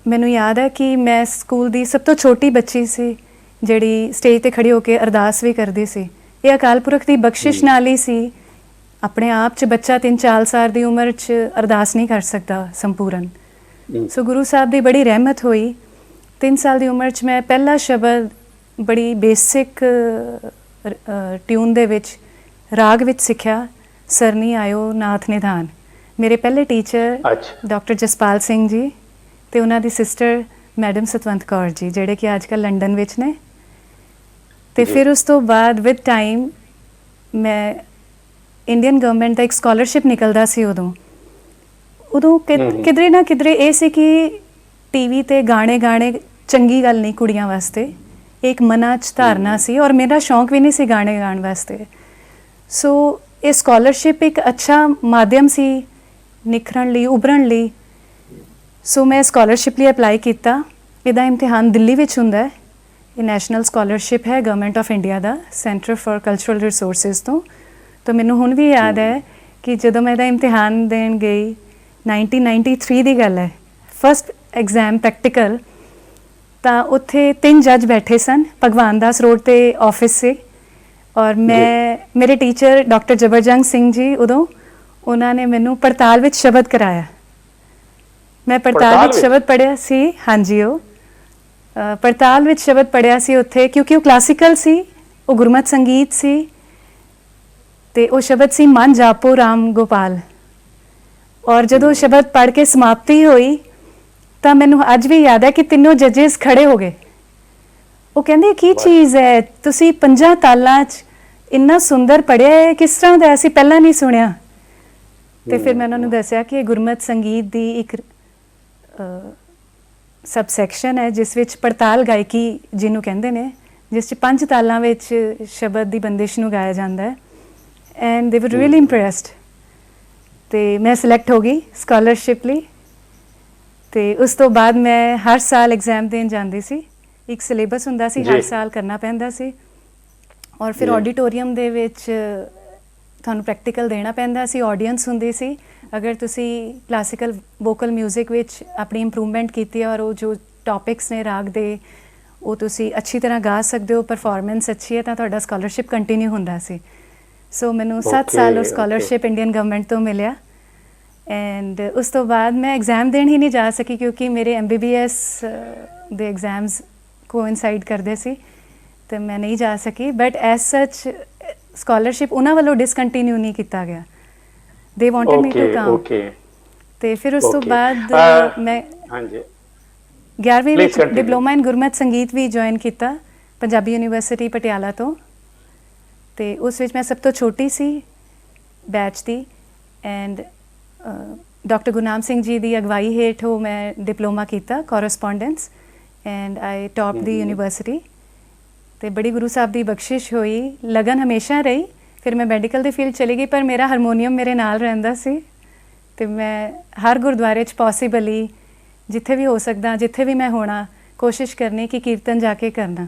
ਮੈਨੂੰ ਯਾਦ ਹੈ ਕਿ ਮੈਂ ਸਕੂਲ ਦੀ ਸਭ ਤੋਂ ਛੋਟੀ ਬੱਚੀ ਸੀ ਜਿਹੜੀ ਸਟੇਜ 'ਤੇ ਖੜੀ ਹੋ ਕੇ ਅਰਦਾਸ ਵੀ ਕਰਦੀ ਸੀ। ਇਹ ਅਕਾਲ ਪੁਰਖ ਦੀ ਬਖਸ਼ਿਸ਼ ਨਾਲ ਹੀ ਸੀ। ਆਪਣੇ ਆਪ 'ਚ ਬੱਚਾ 3-4 ਸਾਲ ਦੀ ਉਮਰ 'ਚ ਅਰਦਾਸ ਨਹੀਂ ਕਰ ਸਕਦਾ ਸੰਪੂਰਨ। ਸੋ ਗੁਰੂ ਸਾਹਿਬ ਦੀ ਬੜੀ ਰਹਿਮਤ ਹੋਈ। 3 ਸਾਲ ਦੀ ਉਮਰ 'ਚ ਮੈਂ ਪਹਿਲਾ ਸ਼ਬਦ ਬੜੀ ਬੇਸਿਕ ਟਿਊਨ ਦੇ ਵਿੱਚ ਰਾਗ ਵਿੱਚ ਸਿੱਖਿਆ, ਸਰਨੀ ਆਇਓ ਨਾਥ ਨਿਧਾਨ। ਮੇਰੇ ਪਹਿਲੇ ਟੀਚਰ ਡਾਕਟਰ ਜਸਪਾਲ ਸਿੰਘ ਜੀ ਤੇ ਉਹਨਾਂ ਦੀ ਸਿਸਟਰ ਮੈਡਮ ਸਤਵੰਤ ਕੌਰ ਜੀ, ਜਿਹੜੇ ਕਿ ਅੱਜ ਕੱਲ੍ਹ ਲੰਡਨ ਵਿੱਚ ਨੇ। ਤੇ ਫਿਰ ਉਸ ਤੋਂ ਬਾਅਦ ਵਿਦ ਟਾਈਮ ਮੈਂ ਇੰਡੀਅਨ ਗਵਰਨਮੈਂਟ ਦਾ ਇੱਕ ਸਕਾਲਰਸ਼ਿਪ ਨਿਕਲਦਾ ਸੀ ਉਦੋਂ ਕਿਧਰੇ ਨਾ ਕਿਧਰੇ ਇਹ ਸੀ ਕਿ ਟੀਵੀ ਤੇ ਗਾਣੇ ਚੰਗੀ ਗੱਲ ਨਹੀਂ ਕੁੜੀਆਂ ਵਾਸਤੇ, ਇੱਕ ਮਨਾਂ 'ਚ ਧਾਰਨਾ ਸੀ, ਔਰ ਮੇਰਾ ਸ਼ੌਂਕ ਵੀ ਨਹੀਂ ਸੀ ਗਾਣੇ ਗਾਉਣ ਵਾਸਤੇ। ਸੋ ਇਹ ਸਕਾਲਰਸ਼ਿਪ ਇੱਕ ਅੱਛਾ ਮਾਧਿਅਮ ਸੀ ਨਿਖਰਨ ਲਈ, ਉਭਰਨ ਲਈ। ਸੋ ਮੈਂ ਸਕਾਲਰਸ਼ਿਪ ਲਈ ਅਪਲਾਈ ਕੀਤਾ। ਇਹਦਾ ਇਮਤਿਹਾਨ ਦਿੱਲੀ ਵਿੱਚ ਹੁੰਦਾ ਹੈ। ਇਹ ਨੈਸ਼ਨਲ ਸਕਾਲਰਸ਼ਿਪ ਹੈ government of India the, centre for cultural resources ਤੋਂ। ਤਾਂ ਮੈਨੂੰ ਹੁਣ ਵੀ ਯਾਦ ਹੈ ਕਿ ਜਦੋਂ ਮੈਂ ਇਹਦਾ ਇਮਤਿਹਾਨ ਦੇਣ ਗਈ, 1993 ਦੀ ਗੱਲ ਹੈ, ਫਸਟ ਐਗਜ਼ਾਮ ਪ੍ਰੈਕਟੀਕਲ, ਤਾਂ ਉੱਥੇ 3 ਜੱਜ ਬੈਠੇ ਸਨ। ਭਗਵਾਨ ਦਾਸ ਰੋਡ 'ਤੇ ਆਫਿਸ ਸੀ, ਔਰ ਮੇਰੇ ਟੀਚਰ ਡਾਕਟਰ ਜਬਰਜੰਗ ਸਿੰਘ ਜੀ ਉਦੋਂ, ਉਹਨਾਂ ਨੇ ਮੈਨੂੰ ਪੜਤਾਲ ਵਿੱਚ ਸ਼ਬਦ ਕਰਾਇਆ। ਮੈਂ ਪੜਤਾਲ ਵਿੱਚ ਸ਼ਬਦ ਪੜ੍ਹਿਆ ਸੀ। ਹਾਂਜੀ, ਉਹ ਪੜਤਾਲ ਵਿੱਚ ਸ਼ਬਦ ਪੜ੍ਹਿਆ ਸੀ ਉੱਥੇ, ਕਿਉਂਕਿ ਉਹ ਕਲਾਸੀਕਲ ਸੀ, ਉਹ ਗੁਰਮਤ ਸੰਗੀਤ ਸੀ, ਤੇ ਉਹ ਸ਼ਬਦ ਸੀ ਮਨ ਜਾਪੋ ਰਾਮ ਗੋਪਾਲ। ਔਰ ਜਦੋਂ ਸ਼ਬਦ ਪੜ੍ਹ ਕੇ ਸਮਾਪਤੀ ਹੋਈ ਤਾਂ ਮੈਨੂੰ ਅੱਜ ਵੀ ਯਾਦ ਹੈ ਕਿ ਤਿੰਨੋਂ ਜੱਜਿਸ ਖੜੇ ਹੋ ਗਏ। ਉਹ ਕਹਿੰਦੇ ਕੀ ਚੀਜ਼ ਹੈ, ਤੁਸੀਂ 5 ਤਾਲਾਂ 'ਚ ਇੰਨਾ ਸੁੰਦਰ ਪੜ੍ਹਿਆ ਹੈ, ਕਿਸ ਤਰ੍ਹਾਂ ਦਾ ਅਸੀਂ ਪਹਿਲਾਂ ਨਹੀਂ ਸੁਣਿਆ। ਤੇ ਫਿਰ ਮੈਂ ਉਹਨਾਂ ਨੂੰ ਦੱਸਿਆ ਕਿ ਇਹ ਗੁਰਮਤ ਸੰਗੀਤ ਦੀ ਇੱਕ ਸਬ ਸੈਕਸ਼ਨ ਹੈ ਜਿਸ ਵਿੱਚ ਪੜਤਾਲ ਗਾਇਕੀ ਜਿਹਨੂੰ ਕਹਿੰਦੇ ਨੇ, ਜਿਸ 'ਚ 5 ਤਾਲਾਂ ਵਿੱਚ ਸ਼ਬਦ ਦੀ ਬੰਦਿਸ਼ ਨੂੰ ਗਾਇਆ ਜਾਂਦਾ ਹੈ। ਐਂਡ ਦੇ ਵਰ ਰੀਅਲੀ ਇੰਪ੍ਰੈਸਡ। ਤੇ ਮੈਂ ਸਿਲੈਕਟ ਹੋ ਗਈ ਸਕਾਲਰਸ਼ਿਪ ਲਈ। ਤੇ ਉਸ ਤੋਂ ਬਾਅਦ ਮੈਂ ਹਰ ਸਾਲ ਐਗਜ਼ਾਮ ਦੇਣ ਜਾਂਦੀ ਸੀ। ਇੱਕ ਸਿਲੇਬਸ ਹੁੰਦਾ ਸੀ, ਹਰ ਸਾਲ ਕਰਨਾ ਪੈਂਦਾ ਸੀ। ਔਰ ਫਿਰ ਆਡੀਟੋਰੀਅਮ ਦੇ ਵਿੱਚ ਤੁਹਾਨੂੰ ਪ੍ਰੈਕਟੀਕਲ ਦੇਣਾ ਪੈਂਦਾ ਸੀ, ਆਡੀਅנס ਹੁੰਦੀ ਸੀ। ਅਗਰ ਤੁਸੀਂ ਕਲਾਸੀਕਲ ਵੋਕਲ ਮਿਊਜ਼ਿਕ ਵਿੱਚ ਆਪਣੀ ਇੰਪਰੂਵਮੈਂਟ ਕੀਤੀ ਹੈ ਔਰ ਉਹ ਜੋ ਟੌਪਿਕਸ ਨੇ ਰਾਗ ਦੇ ਉਹ ਤੁਸੀਂ ਅੱਛੀ ਤਰ੍ਹਾਂ ਗਾ ਸਕਦੇ ਹੋ, ਪਰਫਾਰਮੈਂਸ ਅੱਛੀ ਹੈ, ਤਾਂ ਤੁਹਾਡਾ ਸਕਾਲਰਸ਼ਿਪ ਕੰਟੀਨਿਊ ਹੁੰਦਾ ਸੀ। ਸੋ ਮੈਨੂੰ 7 ਸਾਲ ਉਹ ਸਕਾਲਰਸ਼ਿਪ ਇੰਡੀਅਨ ਗਵਰਨਮੈਂਟ ਤੋਂ ਮਿਲਿਆ। ਐਂਡ ਉਸ ਤੋਂ ਬਾਅਦ ਮੈਂ ਐਗਜ਼ਾਮ ਦੇਣ ਹੀ ਨਹੀਂ ਜਾ ਸਕੀ ਕਿਉਂਕਿ ਮੇਰੇ MBBS ਦੇ ਐਗਜ਼ਾਮਸ ਕੋਇਨਸਾਈਡ ਕਰਦੇ ਸੀ, ਤੇ ਮੈਂ ਨਹੀਂ ਜਾ ਸਕੀ। ਬਟ ਐਜ਼ ਸੱਚ ਸਕਾਲਰਸ਼ਿਪ ਉਹਨਾਂ ਵੱਲੋਂ ਡਿਸਕੰਟੀਨਿਊ ਨਹੀਂ ਕੀਤਾ ਗਿਆ। They wanted me to come. Okay. ਤੇ ਫਿਰ ਉਸ ਤੋਂ Okay. ਬਾਅਦ ਮੈਂ ਹਾਂਜੀ 11ਵੀਂ Please ਵਿੱਚ continue. Diploma in Gurmat Sangeet ਵੀ ਜੁਆਇਨ ਕੀਤਾ ਪੰਜਾਬੀ ਯੂਨੀਵਰਸਿਟੀ ਪਟਿਆਲਾ ਤੋਂ। ਤੇ ਉਸ ਵਿੱਚ ਮੈਂ ਸਭ ਤੋਂ ਛੋਟੀ ਸੀ batch the and doctor Gurnam Singh ji ਦੀ ਅਗਵਾਈ ਹੇਠ ਉਹ ਮੈਂ ਡਿਪਲੋਮਾ ਕੀਤਾ correspondence and I top the university. ਤੇ ਬੜੀ ਗੁਰੂ ਸਾਹਿਬ ਦੀ ਬਖਸ਼ਿਸ਼ ਹੋਈ, ਲਗਨ ਹਮੇਸ਼ਾ ਰਹੀ। ਫਿਰ ਮੈਂ ਮੈਡੀਕਲ ਦੀ ਫੀਲਡ ਚਲੀ ਗਈ, ਪਰ ਮੇਰਾ ਹਾਰਮੋਨੀਅਮ ਮੇਰੇ ਨਾਲ ਰਹਿੰਦਾ ਸੀ ਤੇ ਮੈਂ ਹਰ ਗੁਰਦੁਆਰੇ 'ਚ ਪੋਸੀਬਲੀ ਜਿੱਥੇ ਵੀ ਹੋ ਸਕਦਾ, ਜਿੱਥੇ ਵੀ ਮੈਂ ਹੋਣਾ, ਕੋਸ਼ਿਸ਼ ਕਰਨੀ ਕਿ ਕੀਰਤਨ ਜਾ ਕੇ ਕਰਨਾ।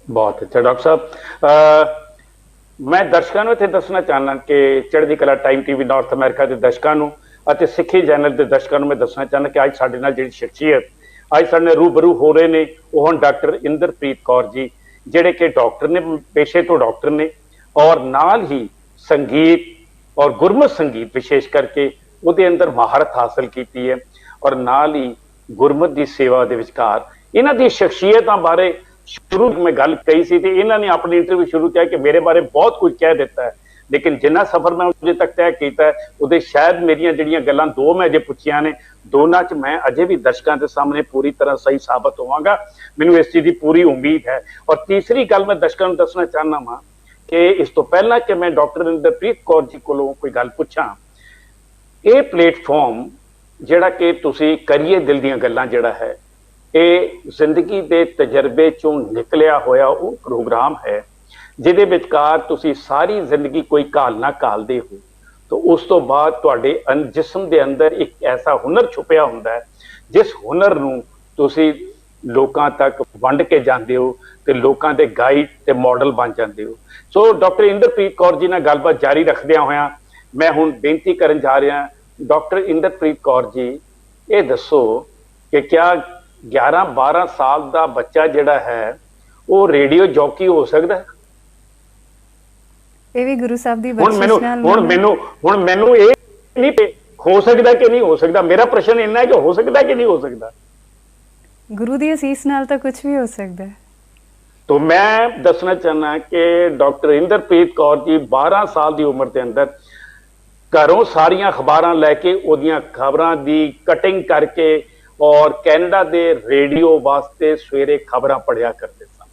ਬਹੁਤ ਅੱਛਾ ਡਾਕਟਰ ਸਾਹਿਬ। ਮੈਂ ਦਰਸ਼ਕਾਂ ਨੂੰ ਇੱਥੇ ਦੱਸਣਾ ਚਾਹੁੰਦਾ ਕਿ ਚੜ੍ਹਦੀ ਕਲਾ ਟਾਈਮ ਟੀਵੀ ਨਾਰਥ ਅਮਰੀਕਾ ਦੇ ਦਰਸ਼ਕਾਂ ਨੂੰ ਅਤੇ ਸਿੱਖੀ ਚੈਨਲ ਦੇ ਦਰਸ਼ਕਾਂ ਨੂੰ ਮੈਂ ਦੱਸਣਾ ਚਾਹੁੰਦਾ ਕਿ ਅੱਜ ਸਾਡੇ ਨਾਲ ਜਿਹੜੀ ਸ਼ਖਸੀਅਤ ਅੱਜ ਸਾਡੇ ਨਾਲ ਰੂਬਰੂ ਹੋ ਰਹੇ ਨੇ ਉਹ ਹਨ ਡਾਕਟਰ ਇੰਦਰਪ੍ਰੀਤ ਕੌਰ ਜੀ, ਜਿਹੜੇ ਕਿ ਡਾਕਟਰ ਨੇ, ਪੇਸ਼ੇ ਤੋਂ ਡਾਕਟਰ ਨੇ, ਔਰ ਨਾਲ ਹੀ ਸੰਗੀਤ ਔਰ ਗੁਰਮਤਿ ਸੰਗੀਤ ਵਿਸ਼ੇਸ਼ ਕਰਕੇ ਉਹਦੇ ਅੰਦਰ ਮਹਾਰਤ ਹਾਸਲ ਕੀਤੀ ਹੈ, ਔਰ ਨਾਲ ਹੀ ਗੁਰਮਤਿ ਦੀ ਸੇਵਾ ਦੇ ਵਿਚਕਾਰ ਇਹਨਾਂ ਦੀ ਸ਼ਖਸੀਅਤਾਂ ਬਾਰੇ ਸ਼ੁਰੂ ਮੈਂ ਗੱਲ ਕਹੀ ਸੀ ਤੇ ਇਹਨਾਂ ਨੇ ਆਪਣੀ ਇੰਟਰਵਿਊ ਸ਼ੁਰੂ ਕਿਹਾ ਕਿ ਮੇਰੇ ਬਾਰੇ ਬਹੁਤ ਕੁਝ ਕਹਿ ਦਿੱਤਾ ਹੈ, ਲੇਕਿਨ ਜਿੰਨਾ ਸਫ਼ਰ ਮੈਂ ਅਜੇ ਤੱਕ ਤੈਅ ਕੀਤਾ ਹੈ ਉਹਦੇ ਸ਼ਾਇਦ ਮੇਰੀਆਂ ਜਿਹੜੀਆਂ ਗੱਲਾਂ ਦੋ ਮੈਂ ਅਜੇ ਪੁੱਛੀਆਂ ਨੇ, ਦੋਨਾਂ 'ਚ ਮੈਂ ਅਜੇ ਵੀ ਦਰਸ਼ਕਾਂ ਦੇ ਸਾਹਮਣੇ ਪੂਰੀ ਤਰ੍ਹਾਂ ਸਹੀ ਸਾਬਤ ਹੋਵਾਂਗਾ, ਮੈਨੂੰ ਇਸ ਚੀਜ਼ ਦੀ ਪੂਰੀ ਉਮੀਦ ਹੈ। ਔਰ ਤੀਸਰੀ ਗੱਲ ਮੈਂ ਦਰਸ਼ਕਾਂ ਨੂੰ ਦੱਸਣਾ ਚਾਹੁੰਦਾ ਹਾਂ ਕਿ ਇਸ ਤੋਂ ਪਹਿਲਾਂ ਕਿ ਮੈਂ ਡਾਕਟਰ ਇੰਦਰਪ੍ਰੀਤ ਕੌਰ ਜੀ ਕੋਲੋਂ ਕੋਈ ਗੱਲ ਪੁੱਛਾਂ, ਇਹ ਪਲੇਟਫਾਰਮ ਜਿਹੜਾ ਕਿ ਤੁਸੀਂ ਕਰੀਏ ਦਿਲ ਦੀਆਂ ਗੱਲਾਂ ਜਿਹੜਾ ਹੈ, ਇਹ ਜ਼ਿੰਦਗੀ ਦੇ ਤਜਰਬੇ ਚੋਂ ਨਿਕਲਿਆ ਹੋਇਆ ਉਹ ਪ੍ਰੋਗਰਾਮ ਹੈ ਜਿਹਦੇ ਵਿਚਕਾਰ ਤੁਸੀਂ ਸਾਰੀ ਜ਼ਿੰਦਗੀ ਕੋਈ ਘਾਲ ਨਾ ਘਾਲਦੇ ਹੋ ਤਾਂ ਉਸ ਤੋਂ ਬਾਅਦ ਤੁਹਾਡੇ ਜਿਸਮ ਦੇ ਅੰਦਰ ਇੱਕ ਐਸਾ ਹੁਨਰ ਛੁਪਿਆ ਹੁੰਦਾ ਹੈ ਜਿਸ ਹੁਨਰ ਨੂੰ ਤੁਸੀਂ ਲੋਕਾਂ ਤੱਕ ਵੰਡ ਕੇ ਜਾਂਦੇ ਹੋ ਤੇ ਲੋਕਾਂ ਦੇ ਗਾਈਡ ਤੇ ਮਾਡਲ ਬਣ ਜਾਂਦੇ ਹੋ। ਸੋ ਡਾਕਟਰ ਇੰਦਰਪ੍ਰੀਤ ਕੌਰ ਜੀ ਨਾਲ ਗੱਲਬਾਤ ਜਾਰੀ ਰੱਖਦਿਆਂ ਹੋਇਆਂ ਮੈਂ ਹੁਣ ਬੇਨਤੀ ਕਰਨ ਜਾ ਰਿਹਾ, ਡਾਕਟਰ ਇੰਦਰਪ੍ਰੀਤ ਕੌਰ ਜੀ ਇਹ ਦੱਸੋ ਕਿ ਕਿਆ 11-12 ਸਾਲ ਦਾ ਬੱਚਾ ਜਿਹੜਾ ਹੈ ਉਹ ਰੇਡੀਓ ਜੌਕੀ ਹੋ ਸਕਦਾ ਹੈ? ਇਹ ਵੀ ਗੁਰੂ ਸਾਹਿਬ ਦੀ ਹੁਣ ਬਖਸ਼ਿਸ਼ ਨਾਲ ਮੈਨੂੰ ਇਹ ਨਹੀਂ ਹੋ ਸਕਦਾ ਕਿ ਨਹੀਂ ਹੋ ਸਕਦਾ, ਮੇਰਾ ਪ੍ਰਸ਼ਨ ਇੰਨਾ ਹੈ ਕਿ ਹੋ ਸਕਦਾ ਕਿ ਨਹੀਂ ਹੋ ਸਕਦਾ। ਗੁਰੂ ਦੀ ਅਸੀਸ ਨਾਲ ਤਾਂ ਕੁਝ ਵੀ ਹੋ ਸਕਦਾ ਹੈ। तो मैं दसना चाहना कि डॉक्टर इंदरप्रीत कौर जी 12 साल की उम्र के अंदर घरों सारिया अखबारां लैके ओदियां खबरां दी कटिंग करके और कैनेडा दे रेडियो वास्ते सवेरे खबरां पढ़िया करते सन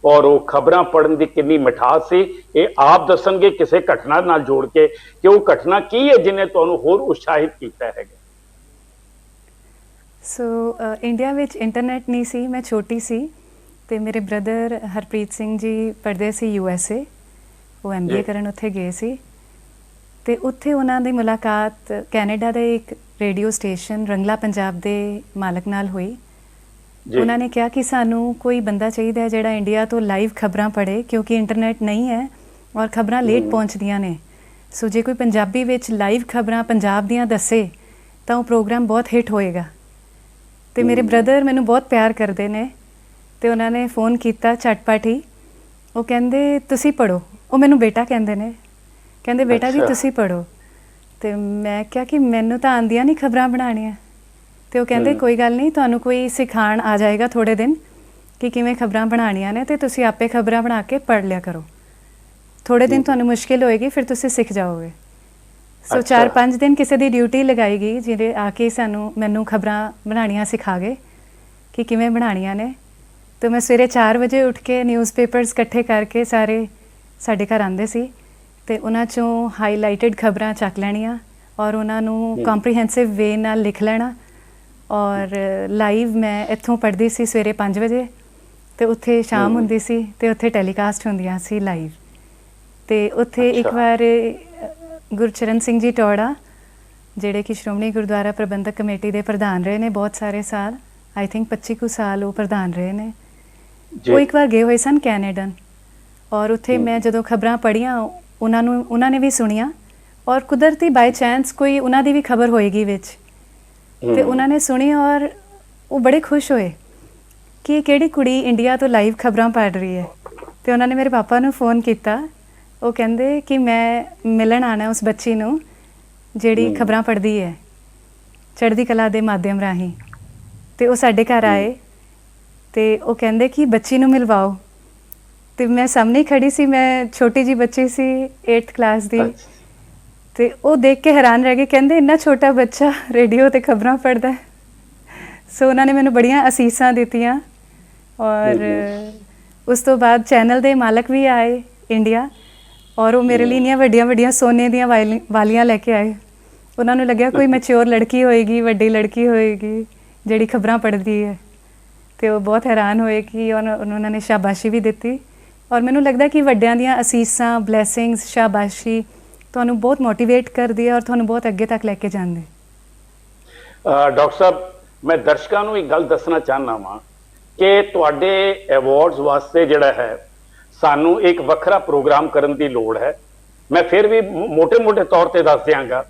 और वो खबरां पढ़न दी कितनी मिठास सी ये आप दसणगे किसी घटना नाल जोड़ के कि वो घटना की है जिन्हें तुहानूं होर उत्साहित किया है। सो इंडिया विच इंटरनेट नहीं सी, मैं छोटी सी ਤੇ ਮੇਰੇ ਬ੍ਰਦਰ ਹਰਪ੍ਰੀਤ ਸਿੰਘ ਜੀ ਪੜ੍ਹਦੇ ਸੀ USA, ਉਹ MBA ਕਰਨ ਉੱਥੇ ਗਏ ਸੀ ਤੇ ਉੱਥੇ ਉਹਨਾਂ ਦੀ ਮੁਲਾਕਾਤ ਕੈਨੇਡਾ ਦੇ ਇੱਕ ਰੇਡੀਓ ਸਟੇਸ਼ਨ ਰੰਗਲਾ ਪੰਜਾਬ ਦੇ ਮਾਲਕ ਨਾਲ ਹੋਈ। ਉਹਨਾਂ ਨੇ ਕਿਹਾ ਕਿ ਸਾਨੂੰ ਕੋਈ ਬੰਦਾ ਚਾਹੀਦਾ ਹੈ ਜਿਹੜਾ ਇੰਡੀਆ ਤੋਂ ਲਾਈਵ ਖਬਰਾਂ ਪੜ੍ਹੇ ਕਿਉਂਕਿ ਇੰਟਰਨੈਟ ਨਹੀਂ ਹੈ ਔਰ ਖਬਰਾਂ ਲੇਟ ਪਹੁੰਚਦੀਆਂ ਨੇ। ਸੋ ਜੇ ਕੋਈ ਪੰਜਾਬੀ ਵਿੱਚ ਲਾਈਵ ਖਬਰਾਂ ਪੰਜਾਬ ਦੀਆਂ ਦੱਸੇ ਤਾਂ ਉਹ ਪ੍ਰੋਗਰਾਮ ਬਹੁਤ ਹਿੱਟ ਹੋਏਗਾ। ਤੇ ਮੇਰੇ ਬ੍ਰਦਰ ਮੈਨੂੰ ਬਹੁਤ ਪਿਆਰ ਕਰਦੇ ਨੇ ਤੇ ਉਹਨਾਂ ਨੇ ਫੋਨ ਕੀਤਾ ਝਟਪਟ ਹੀ, ਉਹ ਕਹਿੰਦੇ ਤੁਸੀਂ ਪੜ੍ਹੋ, ਉਹ ਮੈਨੂੰ ਬੇਟਾ ਕਹਿੰਦੇ ਨੇ, ਕਹਿੰਦੇ ਬੇਟਾ ਜੀ ਤੁਸੀਂ ਪੜ੍ਹੋ। ਤੇ ਮੈਂ ਕਿਹਾ ਕਿ ਮੈਨੂੰ ਤਾਂ ਆਉਂਦੀਆਂ ਨਹੀਂ ਖਬਰਾਂ ਬਣਾਉਣੀਆਂ। ਤੇ ਉਹ ਕਹਿੰਦੇ ਕੋਈ ਗੱਲ ਨਹੀਂ, ਤੁਹਾਨੂੰ ਕੋਈ ਸਿਖਾਉਣ ਆ ਜਾਏਗਾ ਥੋੜ੍ਹੇ ਦਿਨ ਕਿ ਕਿਵੇਂ ਖਬਰਾਂ ਬਣਾਉਣੀਆਂ ਨੇ ਤੇ ਤੁਸੀਂ ਆਪੇ ਖਬਰਾਂ ਬਣਾ ਕੇ ਪੜ੍ਹ ਲਿਆ ਕਰੋ। ਥੋੜ੍ਹੇ ਦਿਨ ਤੁਹਾਨੂੰ ਮੁਸ਼ਕਿਲ ਹੋਏਗੀ, ਫਿਰ ਤੁਸੀਂ ਸਿੱਖ ਜਾਓਗੇ। ਸੋ 4-5 ਦਿਨ ਕਿਸੇ ਦੀ ਡਿਊਟੀ ਲਗਾਈ ਗਈ ਜਿਹੜੇ ਆ ਕੇ ਮੈਨੂੰ ਖਬਰਾਂ ਬਣਾਉਣੀਆਂ ਸਿਖਾ ਗਏ ਕਿ ਕਿਵੇਂ ਬਣਾਉਣੀਆਂ ਨੇ। तो मैं सवेरे 4 बजे उठ के न्यूज़पेपर्स इकट्ठे करके सारे साढ़े घर आते सी ते उन्हां चों हाईलाइटेड खबरां चक लैणियां और उन्हां नूं कॉम्प्रीहेंसिव वे नाल लिख लेना और लाइव मैं इत्थों पढ़दी सी सवेरे 5 बजे ते उत्थे शाम हुंदी सी ते उत्थे टैलीकास्ट हुंदियां सी लाइव। ते उत्थे एक बार गुरचरण सिंह जी टौड़ा जिहड़े कि श्रोमणी गुरुद्वारा प्रबंधक कमेटी दे प्रधान रहे ने बहुत सारे साल, आई थिंक 25 कुछ साल वो प्रधान रहे ने, वो एक बार गए हुए सन कैनेडन और उत्थे मैं जदों खबरां पढ़ियां उन्होंने भी सुनिया और कुदरती बाय चांस कोई उन्हां दी भी खबर होएगी विच ते उन्होंने सुनी और वो बड़े खुश होए कि किहड़ी कुड़ी इंडिया तो लाइव खबरां पढ़ रही है। तो उन्होंने मेरे पापा नूं फोन किया, वो कहंदे कि मैं मिलन आना उस बच्ची नूं जिहड़ी खबरां पढ़दी है चढ़दी कला दे माध्यम राहीं। तो वो साडे घर आए तो वो कहते कि बच्ची नूं मिलवाओ। ਤੇ ਮੈਂ ਸਾਹਮਣੇ ਖੜੀ ਸੀ, ਮੈਂ ਛੋਟੀ ਜੀ ਬੱਚੀ ਸੀ 8th ਕਲਾਸ ਦੀ, ਤੇ ਉਹ ਦੇਖ ਕੇ ਹੈਰਾਨ ਰਹਿ ਗਏ, ਕਹਿੰਦੇ ਇੰਨਾ ਛੋਟਾ ਬੱਚਾ ਰੇਡੀਓ ਤੇ ਖਬਰਾਂ ਪੜ੍ਹਦਾ। ਸੋ ਉਹਨਾਂ ਨੇ ਮੈਨੂੰ ਬੜੀਆਂ ਅਸੀਸਾਂ ਦਿੱਤੀਆਂ। ਔਰ ਉਸ ਤੋਂ ਬਾਅਦ ਚੈਨਲ ਦੇ ਮਾਲਕ ਵੀ ਆਏ ਇੰਡੀਆ, ਔਰ ਉਹ ਮੇਰੇ ਲਈ ਇੰਨੀਆਂ ਵੱਡੀਆਂ ਵੱਡੀਆਂ ਸੋਨੇ ਦੀਆਂ ਵਾਲੀਆਂ ਲੈ ਕੇ ਆਏ। ਉਹਨਾਂ ਨੂੰ ਲੱਗਿਆ ਕੋਈ ਮੈਚਿਓਰ ਲੜਕੀ ਹੋਏਗੀ, ਵੱਡੀ ਲੜਕੀ ਹੋਏਗੀ ਜਿਹੜੀ ਖਬਰਾਂ ਪੜ੍ਹਦੀ ਹੈ, ਤੇ ਉਹ ਬਹੁਤ ਹੈਰਾਨ ਹੋਏ ਕਿ ਉਹਨਾਂ ਨੇ ਸ਼ਾਬਾਸ਼ੀ ਵੀ ਦਿੱਤੀ। ਔਰ ਮੈਨੂੰ ਲੱਗਦਾ ਕਿ ਵੱਡਿਆਂ ਦੀਆਂ ਅਸੀਸਾਂ, ਬਲੈਸਿੰਗਸ, ਸ਼ਾਬਾਸ਼ੀ ਤੁਹਾਨੂੰ ਬਹੁਤ ਮੋਟੀਵੇਟ ਕਰਦੀ ਹੈ ਔਰ ਤੁਹਾਨੂੰ ਬਹੁਤ ਅੱਗੇ ਤੱਕ ਲੈ ਕੇ ਜਾਂਦੀ। ਡਾਕਟਰ ਸਾਹਿਬ, ਮੈਂ ਦਰਸ਼ਕਾਂ ਨੂੰ ਇੱਕ ਗੱਲ ਦੱਸਣਾ ਚਾਹੁੰਦਾ ਵਾਂ ਕਿ ਤੁਹਾਡੇ ਅਵਾਰਡਸ ਵਾਸਤੇ ਜਿਹੜਾ ਹੈ ਸਾਨੂੰ ਇੱਕ ਵੱਖਰਾ ਪ੍ਰੋਗਰਾਮ ਕਰਨ ਦੀ ਲੋੜ ਹੈ। ਮੈਂ ਫਿਰ ਵੀ ਮੋٹے ਤੌਰ ਤੇ ਦੱਸ ਦਿਆਂਗਾ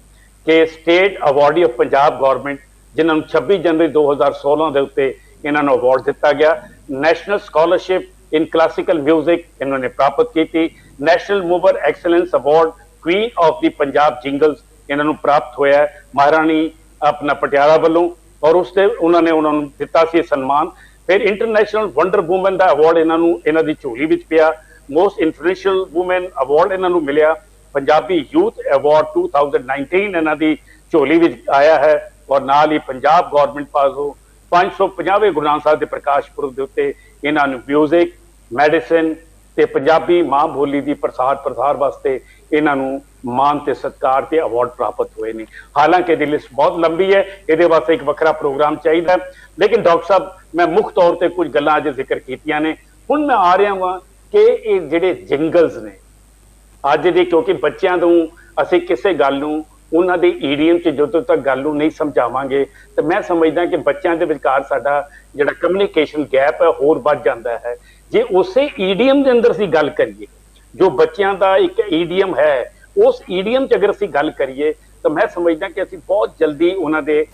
ਕਿ state awardee of Punjab government, ਜਿਨ੍ਹਾਂ ਨੂੰ 26 ਜਨਵਰੀ 2016 ਦੇ ਉੱਤੇ ਇਹਨਾਂ ਨੂੰ ਅਵਾਰਡ ਦਿੱਤਾ ਗਿਆ, national scholarship in classical music ਇਹਨਾਂ ਨੇ ਪ੍ਰਾਪਤ ਕੀਤੀ, ਨੈਸ਼ਨਲ ਮੂਵਰ excellence award queen of the Punjab jingles ਇਹਨਾਂ ਨੂੰ ਪ੍ਰਾਪਤ ਹੋਇਆ ਮਹਾਰਾਣੀ ਆਪਣਾ ਪਟਿਆਲਾ ਵੱਲੋਂ, ਔਰ ਉਸ ਤੇ ਉਹਨਾਂ ਨੂੰ ਦਿੱਤਾ ਸੀ ਸਨਮਾਨ। ਫਿਰ ਇੰਟਰਨੈਸ਼ਨਲ ਵੰਡਰ ਵੂਮਨ ਦਾ ਅਵਾਰਡ ਇਹਨਾਂ ਦੀ ਝੋਲੀ ਵਿੱਚ ਪਿਆ, ਮੋਸਟ ਇਨਫਲੂਐਂਸ਼ੀਅਲ ਵੂਮਨ ਅਵਾਰਡ ਇਹਨਾਂ ਨੂੰ ਮਿਲਿਆ, ਪੰਜਾਬੀ ਯੂਥ ਅਵਾਰਡ 2019 ਇਹਨਾਂ ਦੀ ਝੋਲੀ ਵਿੱਚ ਆਇਆ ਹੈ, ਔਰ ਨਾਲ ਹੀ ਪੰਜਾਬ ਗਵਰਨਮੈਂਟ ਪਾਸੋਂ 550ਵੇਂ ਗੁਰੂ ਨਾਨਕ ਸਾਹਿਬ ਦੇ ਪ੍ਰਕਾਸ਼ ਪੁਰਬ ਦੇ ਉੱਤੇ ਇਹਨਾਂ ਨੂੰ ਮਿਊਜ਼ਿਕ, ਮੈਡੀਸਿਨ ਤੇ ਪੰਜਾਬੀ ਮਾਂ ਬੋਲੀ ਦੀ ਪ੍ਰਸਾਰ ਵਾਸਤੇ ਇਹਨਾਂ ਨੂੰ ਮਾਣ ਤੇ ਸਤਿਕਾਰ ਤੇ ਅਵਾਰਡ ਪ੍ਰਾਪਤ ਹੋਏ ਨੇ। ਹਾਲਾਂਕਿ ਇਹਦੀ ਲਿਸਟ ਬਹੁਤ ਲੰਬੀ ਹੈ, ਇਹਦੇ ਵਾਸਤੇ ਇੱਕ ਵੱਖਰਾ ਪ੍ਰੋਗਰਾਮ ਚਾਹੀਦਾ। ਲੇਕਿਨ ਡਾਕਟਰ ਸਾਹਿਬ, ਮੈਂ ਮੁੱਖ ਤੌਰ ਤੇ ਕੁਝ ਗੱਲਾਂ ਅੱਜ ਜ਼ਿਕਰ ਕੀਤੀਆਂ ਨੇ। ਹੁਣ ਮੈਂ ਆ ਰਿਹਾ ਵਾਂ ਕਿ ਇਹ ਜਿਹੜੇ ਜਿੰਗਲਸ ਨੇ ਅੱਜ ਦੇ, ਕਿਉਂਕਿ ਬੱਚਿਆਂ ਨੂੰ ਅਸੀਂ ਕਿਸੇ ਗੱਲ ਨੂੰ ਉਹਨਾਂ ਦੇ ਈਡੀਅਮ 'ਚ ਜਦੋਂ ਤੱਕ ਗੱਲ ਨੂੰ ਨਹੀਂ ਸਮਝਾਵਾਂਗੇ ਤਾਂ ਮੈਂ ਸਮਝਦਾ ਕਿ ਬੱਚਿਆਂ ਦੇ ਵਿਚਕਾਰ ਸਾਡਾ ਜਿਹੜਾ ਕਮਿਊਨੀਕੇਸ਼ਨ ਗੈਪ ਹੈ ਹੋਰ ਵੱਧ ਜਾਂਦਾ ਹੈ। ਜੇ ਉਸੇ ਈਡੀਅਮ ਦੇ ਅੰਦਰ ਅਸੀਂ ਗੱਲ ਕਰੀਏ, ਜੋ ਬੱਚਿਆਂ ਦਾ ਇੱਕ ਈਡੀਅਮ ਹੈ, ਉਸ ਈਡੀਅਮ 'ਚ ਅਗਰ ਅਸੀਂ ਗੱਲ ਕਰੀਏ ਤਾਂ ਮੈਂ ਸਮਝਦਾ ਕਿ ਅਸੀਂ ਬਹੁਤ ਜਲਦੀ ਉਹਨਾਂ ਦੇ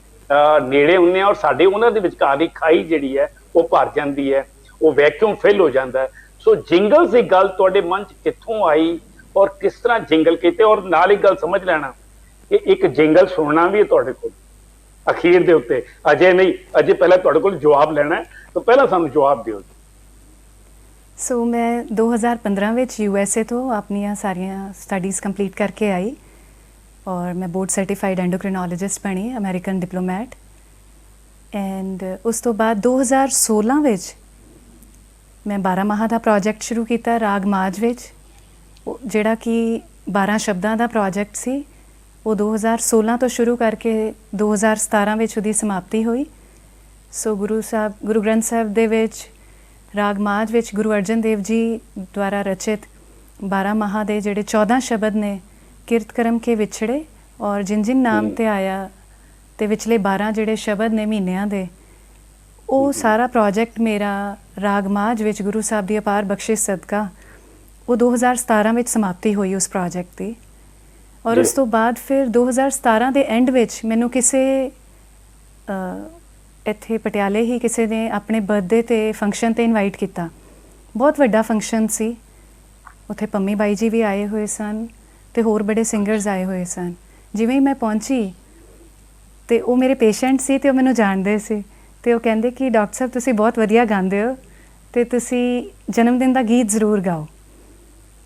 ਨੇੜੇ ਹੁੰਦੇ ਹਾਂ, ਔਰ ਸਾਡੇ ਉਹਨਾਂ ਦੇ ਵਿਚਕਾਰ ਦੀ ਖਾਈ ਜਿਹੜੀ ਹੈ ਉਹ ਭਰ ਜਾਂਦੀ ਹੈ, ਉਹ ਵੈਕਿਊਮ ਫਿਲ ਹੋ ਜਾਂਦਾ ਹੈ। ਸੋ ਜਿੰਗਲਸ ਦੀ ਗੱਲ ਤੁਹਾਡੇ ਮਨ 'ਚ ਕਿੱਥੋਂ ਆਈ ਔਰ ਕਿਸ ਤਰ੍ਹਾਂ ਜਿੰਗਲ ਕੀਤੇ? ਔਰ ਨਾਲ ਇੱਕ ਗੱਲ ਸਮਝ ਲੈਣਾ ਕਿ ਇੱਕ ਜਿੰਗਲ ਸੁਣਨਾ ਵੀ ਹੈ ਤੁਹਾਡੇ ਕੋਲ ਅਖੀਰ ਦੇ ਉੱਤੇ, ਅਜੇ ਨਹੀਂ, ਅਜੇ ਪਹਿਲਾਂ ਤੁਹਾਡੇ ਕੋਲ ਜਵਾਬ ਲੈਣਾ ਹੈ, ਤਾਂ ਪਹਿਲਾਂ ਸਾਨੂੰ ਜਵਾਬ ਦਿਓ। ਸੋ ਮੈਂ 2015 ਵਿੱਚ USA ਤੋਂ ਆਪਣੀਆਂ ਸਾਰੀਆਂ ਸਟੱਡੀਜ਼ ਕੰਪਲੀਟ ਕਰਕੇ ਆਈ, ਔਰ ਮੈਂ ਬੋਰਡ ਸਰਟੀਫਾਈਡ ਐਂਡੋਕ੍ਰਿਨੋਲੋਜਿਸਟ ਬਣੀ, ਅਮਰੀਕਨ ਡਿਪਲੋਮੈਟ। ਐਂਡ ਉਸ ਤੋਂ ਬਾਅਦ 2016 ਵਿੱਚ ਮੈਂ 12 ਮਾਹ ਦਾ ਪ੍ਰੋਜੈਕਟ ਸ਼ੁਰੂ ਕੀਤਾ ਰਾਗ ਮਾਝ ਵਿੱਚ, ਜਿਹੜਾ ਕਿ 12 ਸ਼ਬਦਾਂ ਦਾ ਪ੍ਰੋਜੈਕਟ ਸੀ। ਉਹ 2016 ਤੋਂ ਸ਼ੁਰੂ ਕਰਕੇ 2017 ਵਿੱਚ ਉਹਦੀ ਸਮਾਪਤੀ ਹੋਈ। ਸੋ ਗੁਰੂ ਗ੍ਰੰਥ ਸਾਹਿਬ ਦੇ ਵਿੱਚ ਰਾਗ ਮਾਝ ਵਿੱਚ ਗੁਰੂ ਅਰਜਨ ਦੇਵ ਜੀ ਦੁਆਰਾ ਰਚਿਤ 12 ਮਾਹ ਦੇ ਜਿਹੜੇ 14 ਸ਼ਬਦ ਨੇ, ਕਿਰਤ ਕਰਮ ਕੇ ਵਿਛੜੇ ਔਰ ਜਿਨ ਜਿਨ ਨਾਮ ਤੇ ਆਇਆ, ਤੇ ਵਿਚਲੇ 12 ਜਿਹੜੇ ਸ਼ਬਦ ਨੇ ਮਹੀਨਿਆਂ ਦੇ, ਉਹ ਸਾਰਾ ਪ੍ਰੋਜੈਕਟ ਮੇਰਾ ਰਾਗ ਮਾਝ ਵਿੱਚ ਗੁਰੂ ਸਾਹਿਬ ਦੀ ਅਪਾਰ ਬਖਸ਼ਿਸ਼ ਸਦਕਾ ਉਹ 2017 ਵਿੱਚ ਸਮਾਪਤੀ ਹੋਈ ਉਸ ਪ੍ਰੋਜੈਕਟ ਦੀ। ਔਰ ਉਸ ਤੋਂ ਬਾਅਦ ਫਿਰ 2017 ਦੇ ਐਂਡ ਵਿੱਚ ਮੈਨੂੰ ਕਿਸੇ ਇੱਥੇ ਪਟਿਆਲੇ ਹੀ ਕਿਸੇ ਨੇ ਆਪਣੇ ਬਰਥਡੇ 'ਤੇ ਫੰਕਸ਼ਨ 'ਤੇ ਇਨਵਾਈਟ ਕੀਤਾ। ਬਹੁਤ ਵੱਡਾ ਫੰਕਸ਼ਨ ਸੀ, ਉੱਥੇ ਪੰਮੀ ਬਾਈ ਜੀ ਵੀ ਆਏ ਹੋਏ ਸਨ ਅਤੇ ਹੋਰ ਬੜੇ ਸਿੰਗਰਸ ਆਏ ਹੋਏ ਸਨ। ਜਿਵੇਂ ਹੀ ਮੈਂ ਪਹੁੰਚੀ ਅਤੇ ਉਹ ਮੇਰੇ ਪੇਸ਼ੈਂਟ ਸੀ ਅਤੇ ਉਹ ਮੈਨੂੰ ਜਾਣਦੇ ਸੀ, ਅਤੇ ਉਹ ਕਹਿੰਦੇ ਕਿ ਡਾਕਟਰ ਸਾਹਿਬ ਤੁਸੀਂ ਬਹੁਤ ਵਧੀਆ ਗਾਉਂਦੇ ਹੋ ਅਤੇ ਤੁਸੀਂ ਜਨਮ ਦਿਨ ਦਾ ਗੀਤ ਜ਼ਰੂਰ ਗਾਓ।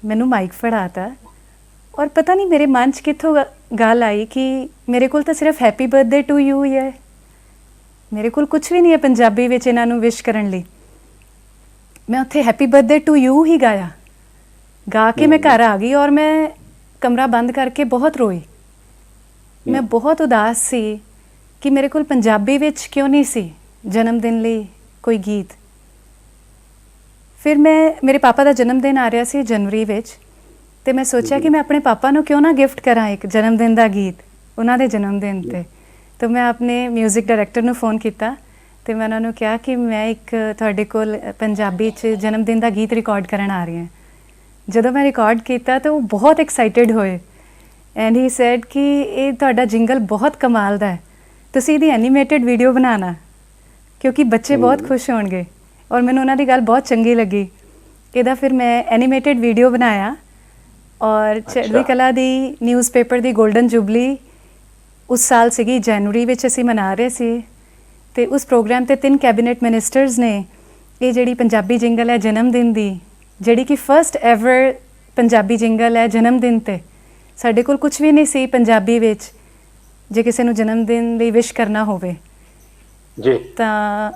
ਮੈਨੂੰ ਮਾਈਕ ਫੜਾਤਾ, ਔਰ ਪਤਾ ਨਹੀਂ ਮੇਰੇ ਮਨ 'ਚ ਕਿੱਥੋਂ ਗੱਲ ਆਈ ਕਿ ਮੇਰੇ ਕੋਲ ਤਾਂ ਸਿਰਫ ਹੈਪੀ ਬਰਥਡੇ ਟੂ ਯੂ ਹੀ ਹੈ, ਮੇਰੇ ਕੋਲ ਕੁਛ ਵੀ ਨਹੀਂ ਹੈ ਪੰਜਾਬੀ ਵਿੱਚ ਇਹਨਾਂ ਨੂੰ ਵਿਸ਼ ਕਰਨ ਲਈ। ਮੈਂ ਉੱਥੇ ਹੈਪੀ ਬਰਥਡੇ ਟੂ ਯੂ ਹੀ ਗਾਇਆ। ਗਾ ਕੇ ਮੈਂ ਘਰ ਆ ਗਈ ਔਰ ਮੈਂ ਕਮਰਾ ਬੰਦ ਕਰਕੇ ਬਹੁਤ ਰੋਈ। ਮੈਂ ਬਹੁਤ ਉਦਾਸ ਸੀ ਕਿ ਮੇਰੇ ਕੋਲ ਪੰਜਾਬੀ ਵਿੱਚ ਕਿਉਂ ਨਹੀਂ ਸੀ ਜਨਮ ਦਿਨ ਲਈ ਕੋਈ ਗੀਤ। ਫਿਰ ਮੇਰੇ ਪਾਪਾ ਦਾ ਜਨਮ ਦਿਨ ਆ ਰਿਹਾ ਸੀ ਜਨਵਰੀ ਵਿੱਚ, ਅਤੇ ਮੈਂ ਸੋਚਿਆ ਕਿ ਮੈਂ ਆਪਣੇ ਪਾਪਾ ਨੂੰ ਕਿਉਂ ਨਾ ਗਿਫਟ ਕਰਾਂ ਇੱਕ ਜਨਮ ਦਿਨ ਦਾ ਗੀਤ ਉਹਨਾਂ ਦੇ ਜਨਮ ਦਿਨ 'ਤੇ। ਤਾਂ ਮੈਂ ਆਪਣੇ ਮਿਊਜ਼ਿਕ ਡਾਇਰੈਕਟਰ ਨੂੰ ਫ਼ੋਨ ਕੀਤਾ ਅਤੇ ਮੈਂ ਉਹਨਾਂ ਨੂੰ ਕਿਹਾ ਕਿ ਮੈਂ ਇੱਕ ਤੁਹਾਡੇ ਕੋਲ ਪੰਜਾਬੀ 'ਚ ਜਨਮ ਦਿਨ ਦਾ ਗੀਤ ਰਿਕਾਰਡ ਕਰਨ ਆ ਰਹੀ ਹਾਂ। ਜਦੋਂ ਮੈਂ ਰਿਕਾਰਡ ਕੀਤਾ ਤਾਂ ਉਹ ਬਹੁਤ ਐਕਸਾਈਟਿਡ ਹੋਏ ਐਂਡ ਹੀ ਸੈਡ ਕਿ ਇਹ ਤੁਹਾਡਾ ਜਿੰਗਲ ਬਹੁਤ ਕਮਾਲ ਦਾ ਹੈ, ਤੁਸੀਂ ਇਹਦੀ ਐਨੀਮੇਟਿਡ ਵੀਡੀਓ ਬਣਾਉਣਾ ਕਿਉਂਕਿ ਬੱਚੇ ਬਹੁਤ ਖੁਸ਼ ਹੋਣਗੇ। ਔਰ ਮੈਨੂੰ ਉਹਨਾਂ ਦੀ ਗੱਲ ਬਹੁਤ ਚੰਗੀ ਲੱਗੀ। ਇਹਦਾ ਫਿਰ ਮੈਂ ਐਨੀਮੇਟਿਡ ਵੀਡੀਓ ਬਣਾਇਆ ਔਰ ਚੜ੍ਹਦੀ ਕਲਾ ਦੀ ਨਿਊਜ਼ਪੇਪਰ ਦੀ ਗੋਲਡਨ ਜੁਬਲੀ ਉਸ ਸਾਲ ਸੀਗੀ, ਜਨਵਰੀ ਵਿੱਚ ਅਸੀਂ ਮਨਾ ਰਹੇ ਸੀ, ਅਤੇ ਉਸ ਪ੍ਰੋਗਰਾਮ 'ਤੇ 3 ਕੈਬਨਿਟ ਮਿਨਿਸਟਰਸ ਨੇ ਇਹ ਜਿਹੜੀ ਪੰਜਾਬੀ ਜਿੰਗਲ ਹੈ ਜਨਮ ਦਿਨ ਦੀ ਜਿਹੜੀ ਕਿ ਫਸਟ ਐਵਰ ਪੰਜਾਬੀ ਜਿੰਗਲ ਹੈ ਜਨਮ ਦਿਨ 'ਤੇ। ਸਾਡੇ ਕੋਲ ਕੁਝ ਵੀ ਨਹੀਂ ਸੀ ਪੰਜਾਬੀ ਵਿੱਚ, ਜੇ ਕਿਸੇ ਨੂੰ ਜਨਮ ਦਿਨ ਲਈ ਵਿਸ਼ ਕਰਨਾ ਹੋਵੇ ਜੀ ਤਾਂ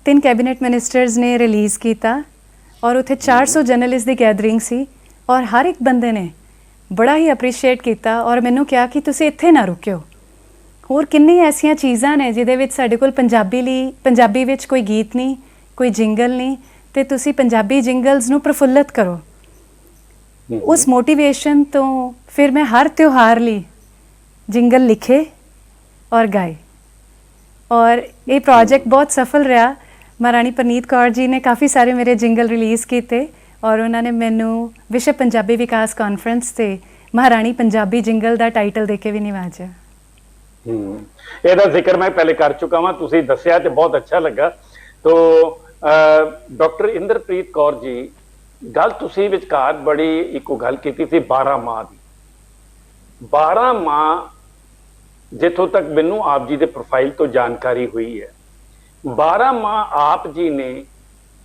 3 ਕੈਬਨਿਟ ਮਿਨਿਸਟਰਸ ਨੇ ਰਿਲੀਜ਼ ਕੀਤਾ ਔਰ ਉੱਥੇ 400 ਜਰਨਲਿਸਟ ਦੀ ਗੈਦਰਿੰਗ ਸੀ ਔਰ ਹਰ ਇੱਕ ਬੰਦੇ ਨੇ ਬੜਾ ਹੀ ਅਪਰੀਸ਼ੀਏਟ ਕੀਤਾ ਔਰ ਮੈਨੂੰ ਕਿਹਾ ਕਿ ਤੁਸੀਂ ਇੱਥੇ ਨਾ ਰੁਕਿਓ, ਹੋਰ ਕਿੰਨੀ ਐਸੀਆਂ ਚੀਜ਼ਾਂ ਨੇ ਜਿਹਦੇ ਵਿੱਚ ਸਾਡੇ ਕੋਲ ਪੰਜਾਬੀ ਵਿੱਚ ਕੋਈ ਗੀਤ ਨਹੀਂ, ਕੋਈ ਜਿੰਗਲ ਨਹੀਂ, ਤੇ ਤੁਸੀਂ ਪੰਜਾਬੀ ਜਿੰਗਲਸ ਨੂੰ ਪ੍ਰਫੁੱਲਤ ਕਰੋ। ਉਸ ਮੋਟੀਵੇਸ਼ਨ ਤੋਂ ਫਿਰ ਮੈਂ ਹਰ ਤਿਉਹਾਰ ਲਈ ਜਿੰਗਲ ਲਿਖੇ ਔਰ ਗਾਏ ਔਰ ਇਹ ਪ੍ਰੋਜੈਕਟ ਬਹੁਤ ਸਫਲ ਰਿਹਾ। ਮਹਾਰਾਣੀ ਪ੍ਰਨੀਤ ਕੌਰ ਜੀ ਨੇ ਕਾਫੀ ਸਾਰੇ ਮੇਰੇ ਜਿੰਗਲ ਰਿਲੀਜ਼ ਕੀਤੇ ਔਰ ਉਹਨਾਂ ਨੇ ਮੈਨੂੰ ਵਿਸ਼ਵ ਪੰਜਾਬੀ ਵਿਕਾਸ ਕਾਨਫਰੰਸ ਤੇ ਮਹਾਰਾਣੀ ਪੰਜਾਬੀ ਜਿੰਗਲ ਦਾ ਟਾਈਟਲ ਦੇ ਕੇ ਵੀ ਨਿਵਾਜਿਆ। ਇਹਦਾ ਜ਼ਿਕਰ ਮੈਂ ਪਹਿਲੇ ਕਰ ਚੁੱਕਾ ਹਾਂ, ਤੁਸੀਂ ਦੱਸਿਆ ਤੇ ਬਹੁਤ ਅੱਛਾ ਲੱਗਾ। ਤੋ ਡਾਕਟਰ ਇੰਦਰਪ੍ਰੀਤ ਕੌਰ ਜੀ, ਗੱਲ ਤੁਸੀਂ ਵਿਚਕਾਰ ਬੜੀ ਇੱਕੋ ਗੱਲ ਕੀਤੀ ਸੀ 12 ਮਾਹ ਦੀ। 12 ਮਾਹ ਜਿੱਥੋਂ ਤੱਕ ਮੈਨੂੰ ਆਪ ਜੀ ਦੇ ਪ੍ਰੋਫਾਈਲ ਤੋਂ ਜਾਣਕਾਰੀ ਹੋਈ ਹੈ, 12 ਮਾਹ ਆਪ ਜੀ ਨੇ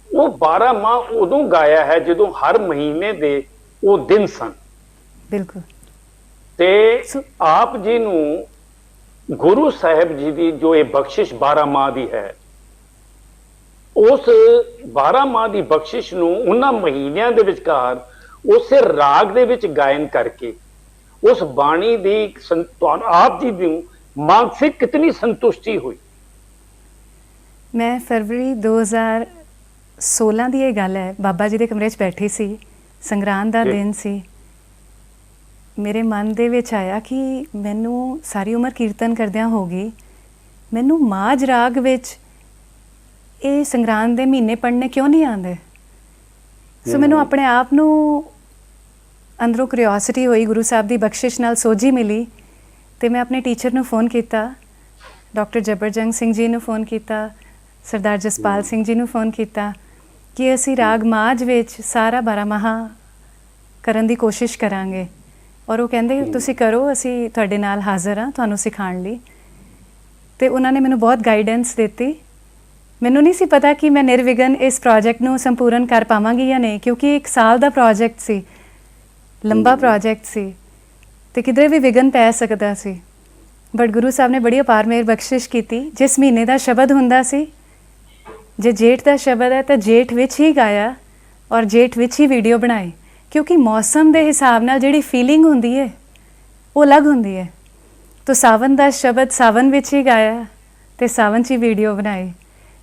ਉਹ 12 ਮਾਹ ਉਦੋਂ ਗਾਇਆ ਹੈ ਜਦੋਂ ਹਰ ਮਹੀਨੇ ਦੇ ਉਹ ਦਿਨ ਸਨ। ਬਿਲਕੁਲ। ਤੇ ਆਪ ਜੀ ਨੂੰ ਗੁਰੂ ਸਾਹਿਬ ਜੀ ਦੀ ਜੋ ਇਹ ਬਖਸ਼ਿਸ਼ 12 ਮਾਹ ਦੀ ਹੈ, ਉਸ 12 ਮਾਹ ਦੀ ਬਖਸ਼ਿਸ਼ ਨੂੰ ਉਹਨਾਂ ਮਹੀਨਿਆਂ ਦੇ ਵਿਚਕਾਰ ਉਸੇ ਰਾਗ ਦੇ ਵਿੱਚ ਗਾਇਨ ਕਰਕੇ ਉਸ ਬਾਣੀ ਦੀ ਆਪ ਜੀ ਨੂੰ ਮਾਨਸਿਕ ਕਿਤਨੀ ਸੰਤੁਸ਼ਟੀ ਹੋਈ? ਮੈਂ ਫਰਵਰੀ 2016 ਦੀ ਇਹ ਗੱਲ ਹੈ, ਬਾਬਾ ਜੀ ਦੇ ਕਮਰੇ 'ਚ ਬੈਠੀ ਸੀ, ਸੰਗਰਾਂਦ ਦਾ ਦਿਨ ਸੀ। ਮੇਰੇ ਮਨ ਦੇ ਵਿੱਚ ਆਇਆ ਕਿ ਮੈਨੂੰ ਸਾਰੀ ਉਮਰ ਕੀਰਤਨ ਕਰਦਿਆਂ ਹੋ ਗਈ, ਮੈਨੂੰ ਮਾਝ ਰਾਗ ਵਿੱਚ ਇਹ ਸੰਗਰਾਂਦ ਦੇ ਮਹੀਨੇ ਪੜ੍ਹਨੇ ਕਿਉਂ ਨਹੀਂ ਆਉਂਦੇ। ਸੋ ਮੈਨੂੰ ਆਪਣੇ ਆਪ ਨੂੰ ਅੰਦਰੋਂ ਕਿਉਰਿਓਸਿਟੀ ਹੋਈ, ਗੁਰੂ ਸਾਹਿਬ ਦੀ ਬਖਸ਼ਿਸ਼ ਨਾਲ ਸੋਝੀ ਮਿਲੀ ਤੇ ਮੈਂ ਆਪਣੇ ਟੀਚਰ ਨੂੰ ਫੋਨ ਕੀਤਾ, ਡਾਕਟਰ ਜਬਰਜੰਗ ਸਿੰਘ ਜੀ ਨੂੰ ਫੋਨ ਕੀਤਾ, ਸਰਦਾਰ ਜਸਪਾਲ ਸਿੰਘ ਜੀ ਨੂੰ ਫੋਨ ਕੀਤਾ ਕਿ ਅਸੀਂ ਰਾਗ ਮਾਝ ਵਿੱਚ ਸਾਰਾ 12 ਮਾਹ ਕਰਨ ਦੀ ਕੋਸ਼ਿਸ਼ ਕਰਾਂਗੇ ਔਰ ਉਹ ਕਹਿੰਦੇ ਤੁਸੀਂ ਕਰੋ, ਅਸੀਂ ਤੁਹਾਡੇ ਨਾਲ ਹਾਜ਼ਰ ਹਾਂ ਤੁਹਾਨੂੰ ਸਿਖਾਉਣ ਲਈ। ਤੇ ਉਹਨਾਂ ਨੇ ਮੈਨੂੰ ਬਹੁਤ ਗਾਈਡੈਂਸ ਦਿੱਤੀ। ਮੈਨੂੰ ਨਹੀਂ ਸੀ ਪਤਾ ਕਿ ਮੈਂ ਨਿਰਵਿਘਨ ਇਸ ਪ੍ਰੋਜੈਕਟ ਨੂੰ ਸੰਪੂਰਨ ਕਰ ਪਾਵਾਂਗੀ ਜਾਂ ਨਹੀਂ, ਕਿਉਂਕਿ 1 ਸਾਲ ਦਾ ਪ੍ਰੋਜੈਕਟ ਸੀ, ਲੰਬਾ ਪ੍ਰੋਜੈਕਟ ਸੀ ਤੇ ਕਿਧਰੇ ਵੀ ਵਿਘਨ ਪੈ ਸਕਦਾ ਸੀ। ਬਟ ਗੁਰੂ ਸਾਹਿਬ ਨੇ ਬੜੀ ਅਪਾਰ ਮਿਹਰ ਬਖਸ਼ਿਸ਼ ਕੀਤੀ। ਜਿਸ ਮਹੀਨੇ ਦਾ ਸ਼ਬਦ ਹੁੰਦਾ ਸੀ, ਜੇ ਜੇਠ ਦਾ ਸ਼ਬਦ ਹੈ ਤਾਂ ਜੇਠ ਵਿੱਚ ਹੀ ਗਾਇਆ ਔਰ ਜੇਠ ਵਿੱਚ ਹੀ ਵੀਡੀਓ ਬਣਾਈ, ਕਿਉਂਕਿ ਮੌਸਮ ਦੇ ਹਿਸਾਬ ਨਾਲ ਜਿਹੜੀ ਫੀਲਿੰਗ ਹੁੰਦੀ ਹੈ ਉਹ ਅਲੱਗ ਹੁੰਦੀ ਹੈ। ਤਾਂ ਸਾਵਨ ਦਾ ਸ਼ਬਦ ਸਾਵਨ ਵਿੱਚ ਹੀ ਗਾਇਆ ਤੇ ਸਾਵਨ 'ਚ ਹੀ ਵੀਡੀਓ ਬਣਾਈ।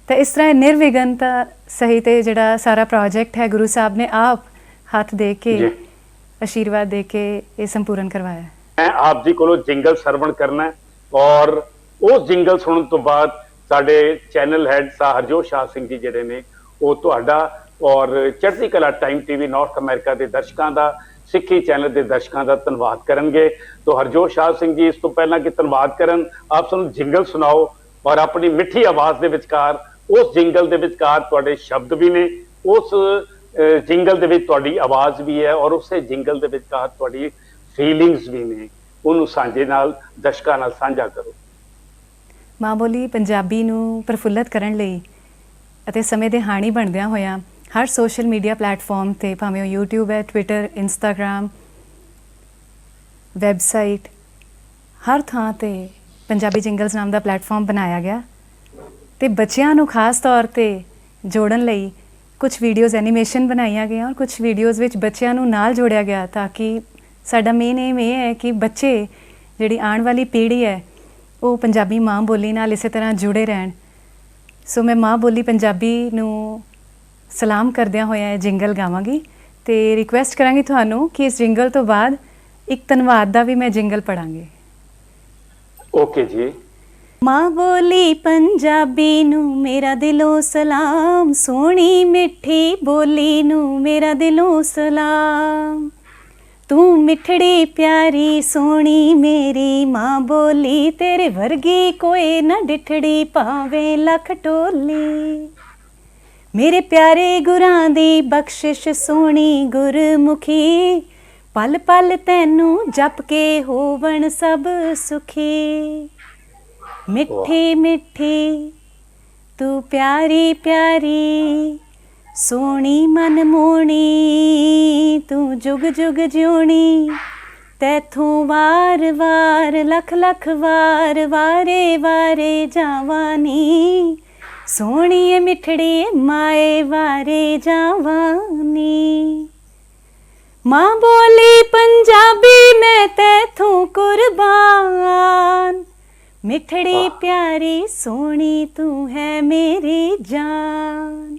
ਤਾਂ ਇਸ ਤਰ੍ਹਾਂ ਨਿਰਵਿਘਨਤਾ ਸਹੀ ਤੇ ਜਿਹੜਾ ਸਾਰਾ ਪ੍ਰੋਜੈਕਟ ਹੈ ਗੁਰੂ ਸਾਹਿਬ ਨੇ ਆਪ ਹੱਥ ਦੇ ਕੇ ਆਸ਼ੀਰਵਾਦ ਦੇ ਕੇ ਇਹ ਸੰਪੂਰਨ ਕਰਵਾਇਆ। ਮੈਂ ਆਪ ਜੀ ਕੋਲੋਂ ਜਿੰਗਲ ਸਰਵਣ ਕਰਨਾ ਔਰ ਉਸ ਜਿੰਗਲ ਸੁਣਨ ਤੋਂ ਬਾਅਦ ਸਾਡੇ ਚੈਨਲ ਹੈਡ ਹਰਜੋਤ ਸ਼ਾਹ ਸਿੰਘ ਜੀ ਜਿਹੜੇ ਨੇ ਉਹ ਤੁਹਾਡਾ ਔਰ ਚੜ੍ਹਦੀ ਕਲਾ ਟਾਈਮ ਟੀਵੀ ਨਾਰਥ ਅਮਰੀਕਾ ਦੇ ਦਰਸ਼ਕਾਂ ਦਾ, ਸਿੱਖੀ ਚੈਨਲ ਦੇ ਦਰਸ਼ਕਾਂ ਦਾ ਧੰਨਵਾਦ ਕਰਨਗੇ। ਤਾਂ ਹਰਜੋਤ ਸ਼ਾਹ ਸਿੰਘ ਜੀ, ਇਸ ਤੋਂ ਪਹਿਲਾਂ ਕਿ ਧੰਨਵਾਦ ਕਰਨ, ਆਪ ਸਾਨੂੰ ਜਿੰਗਲ ਸੁਣਾਓ ਔਰ ਆਪਣੀ ਮਿੱਠੀ ਆਵਾਜ਼ ਦੇ ਵਿਚਕਾਰ, ਉਸ ਜਿੰਗਲ ਦੇ ਵਿਚਕਾਰ ਤੁਹਾਡੇ ਸ਼ਬਦ ਵੀ ਨੇ, ਉਸ ਜਿੰਗਲ ਦੇ ਵਿੱਚ ਤੁਹਾਡੀ ਆਵਾਜ਼ ਵੀ ਹੈ ਔਰ ਉਸੇ ਜਿੰਗਲ ਦੇ ਵਿਚਕਾਰ ਤੁਹਾਡੀ ਫੀਲਿੰਗਸ ਵੀ ਨੇ, ਉਹਨੂੰ ਸਾਂਝੇ ਨਾਲ ਦਰਸ਼ਕਾਂ ਨਾਲ ਸਾਂਝਾ ਕਰੋ। ਮਾਂ ਬੋਲੀ ਪੰਜਾਬੀ ਨੂੰ ਪ੍ਰਫੁੱਲਤ ਕਰਨ ਲਈ ਅਤੇ ਸਮੇਂ ਦੇ ਹਾਣੀ ਬਣਦਿਆਂ ਹੋਇਆਂ ਹਰ ਸੋਸ਼ਲ ਮੀਡੀਆ ਪਲੇਟਫਾਰਮ 'ਤੇ, ਭਾਵੇਂ ਉਹ YouTube ਹੈ, ਟਵਿੱਟਰ, ਇੰਸਟਾਗ੍ਰਾਮ, ਵੈਬਸਾਈਟ, ਹਰ ਥਾਂ 'ਤੇ ਪੰਜਾਬੀ ਜਿੰਗਲਸ ਨਾਮ ਦਾ ਪਲੇਟਫਾਰਮ ਬਣਾਇਆ ਗਿਆ ਤੇ ਬੱਚਿਆਂ ਨੂੰ ਖਾਸ ਤੌਰ 'ਤੇ ਜੋੜਨ ਲਈ ਕੁਝ ਵੀਡੀਓਜ਼ ਐਨੀਮੇਸ਼ਨ ਬਣਾਈਆਂ ਗਈਆਂ ਔਰ ਕੁਝ ਵੀਡੀਓਜ਼ ਵਿੱਚ ਬੱਚਿਆਂ ਨੂੰ ਨਾਲ ਜੋੜਿਆ ਗਿਆ ਤਾਂ ਕਿ ਸਾਡਾ ਮੇਨ ਏਮ ਇਹ ਹੈ ਕਿ ਬੱਚੇ, ਜਿਹੜੀ ਆਉਣ ਵਾਲੀ ਪੀੜ੍ਹੀ ਹੈ, ਉਹ ਪੰਜਾਬੀ ਮਾਂ ਬੋਲੀ ਨਾਲ ਇਸੇ ਤਰ੍ਹਾਂ ਜੁੜੇ ਰਹਿਣ। ਸੋ ਮੈਂ ਮਾਂ ਬੋਲੀ ਪੰਜਾਬੀ ਨੂੰ ਸਲਾਮ ਕਰਦਿਆਂ ਹੋਇਆ ਇਹ ਜਿੰਗਲ ਗਾਵਾਂਗੀ ਤੇ ਰਿਕੁਐਸਟ ਕਰਾਂਗੀ ਤੁਹਾਨੂੰ ਕਿ ਇਸ ਜਿੰਗਲ ਤੋਂ ਬਾਅਦ ਇੱਕ ਧੰਨਵਾਦ ਦਾ ਵੀ ਮੈਂ ਜਿੰਗਲ ਪੜਾਂਗੀ। ਓਕੇ ਜੀ। ਮਾਂ ਬੋਲੀ ਪੰਜਾਬੀ ਨੂੰ ਮੇਰਾ ਦਿਲੋਂ ਸਲਾਮ, ਸੋਹਣੀ ਮਿੱਠੀ ਬੋਲੀ ਨੂੰ ਮੇਰਾ ਦਿਲੋਂ ਸਲਾਮ। ਤੂੰ ਮਿੱਠੜੀ ਪਿਆਰੀ ਸੋਹਣੀ ਮੇਰੀ ਮਾਂ ਬੋਲੀ, ਤੇਰੇ ਵਰਗੀ ਕੋਈ ਨਾ ਡਿਠੜੀ ਭਾਵੇਂ ਲੱਖ ਟੋਲੀ। ਮੇਰੇ ਪਿਆਰੇ ਗੁਰਾਂ ਦੀ ਬਖਸ਼ਿਸ਼ ਸੋਹਣੀ ਗੁਰਮੁਖੀ, ਪਲ ਪਲ ਤੈਨੂੰ ਜਪ ਕੇ ਹੋਵਣ ਸਭ ਸੁਖੀ। ਮਿੱਠੀ ਮਿੱਠੀ ਤੂੰ ਪਿਆਰੀ ਪਿਆਰੀ, सोनी मन मोनी तू जुग जुग जियोनी, तैथों वार वार लख लख वार वारे वारे जावानी, सोहणीए मिठड़ी माए वारे जावानी। मां बोली पंजाबी मैं तैथों कुर्बान, मिठड़ी प्यारी सोहनी तू है मेरी जान।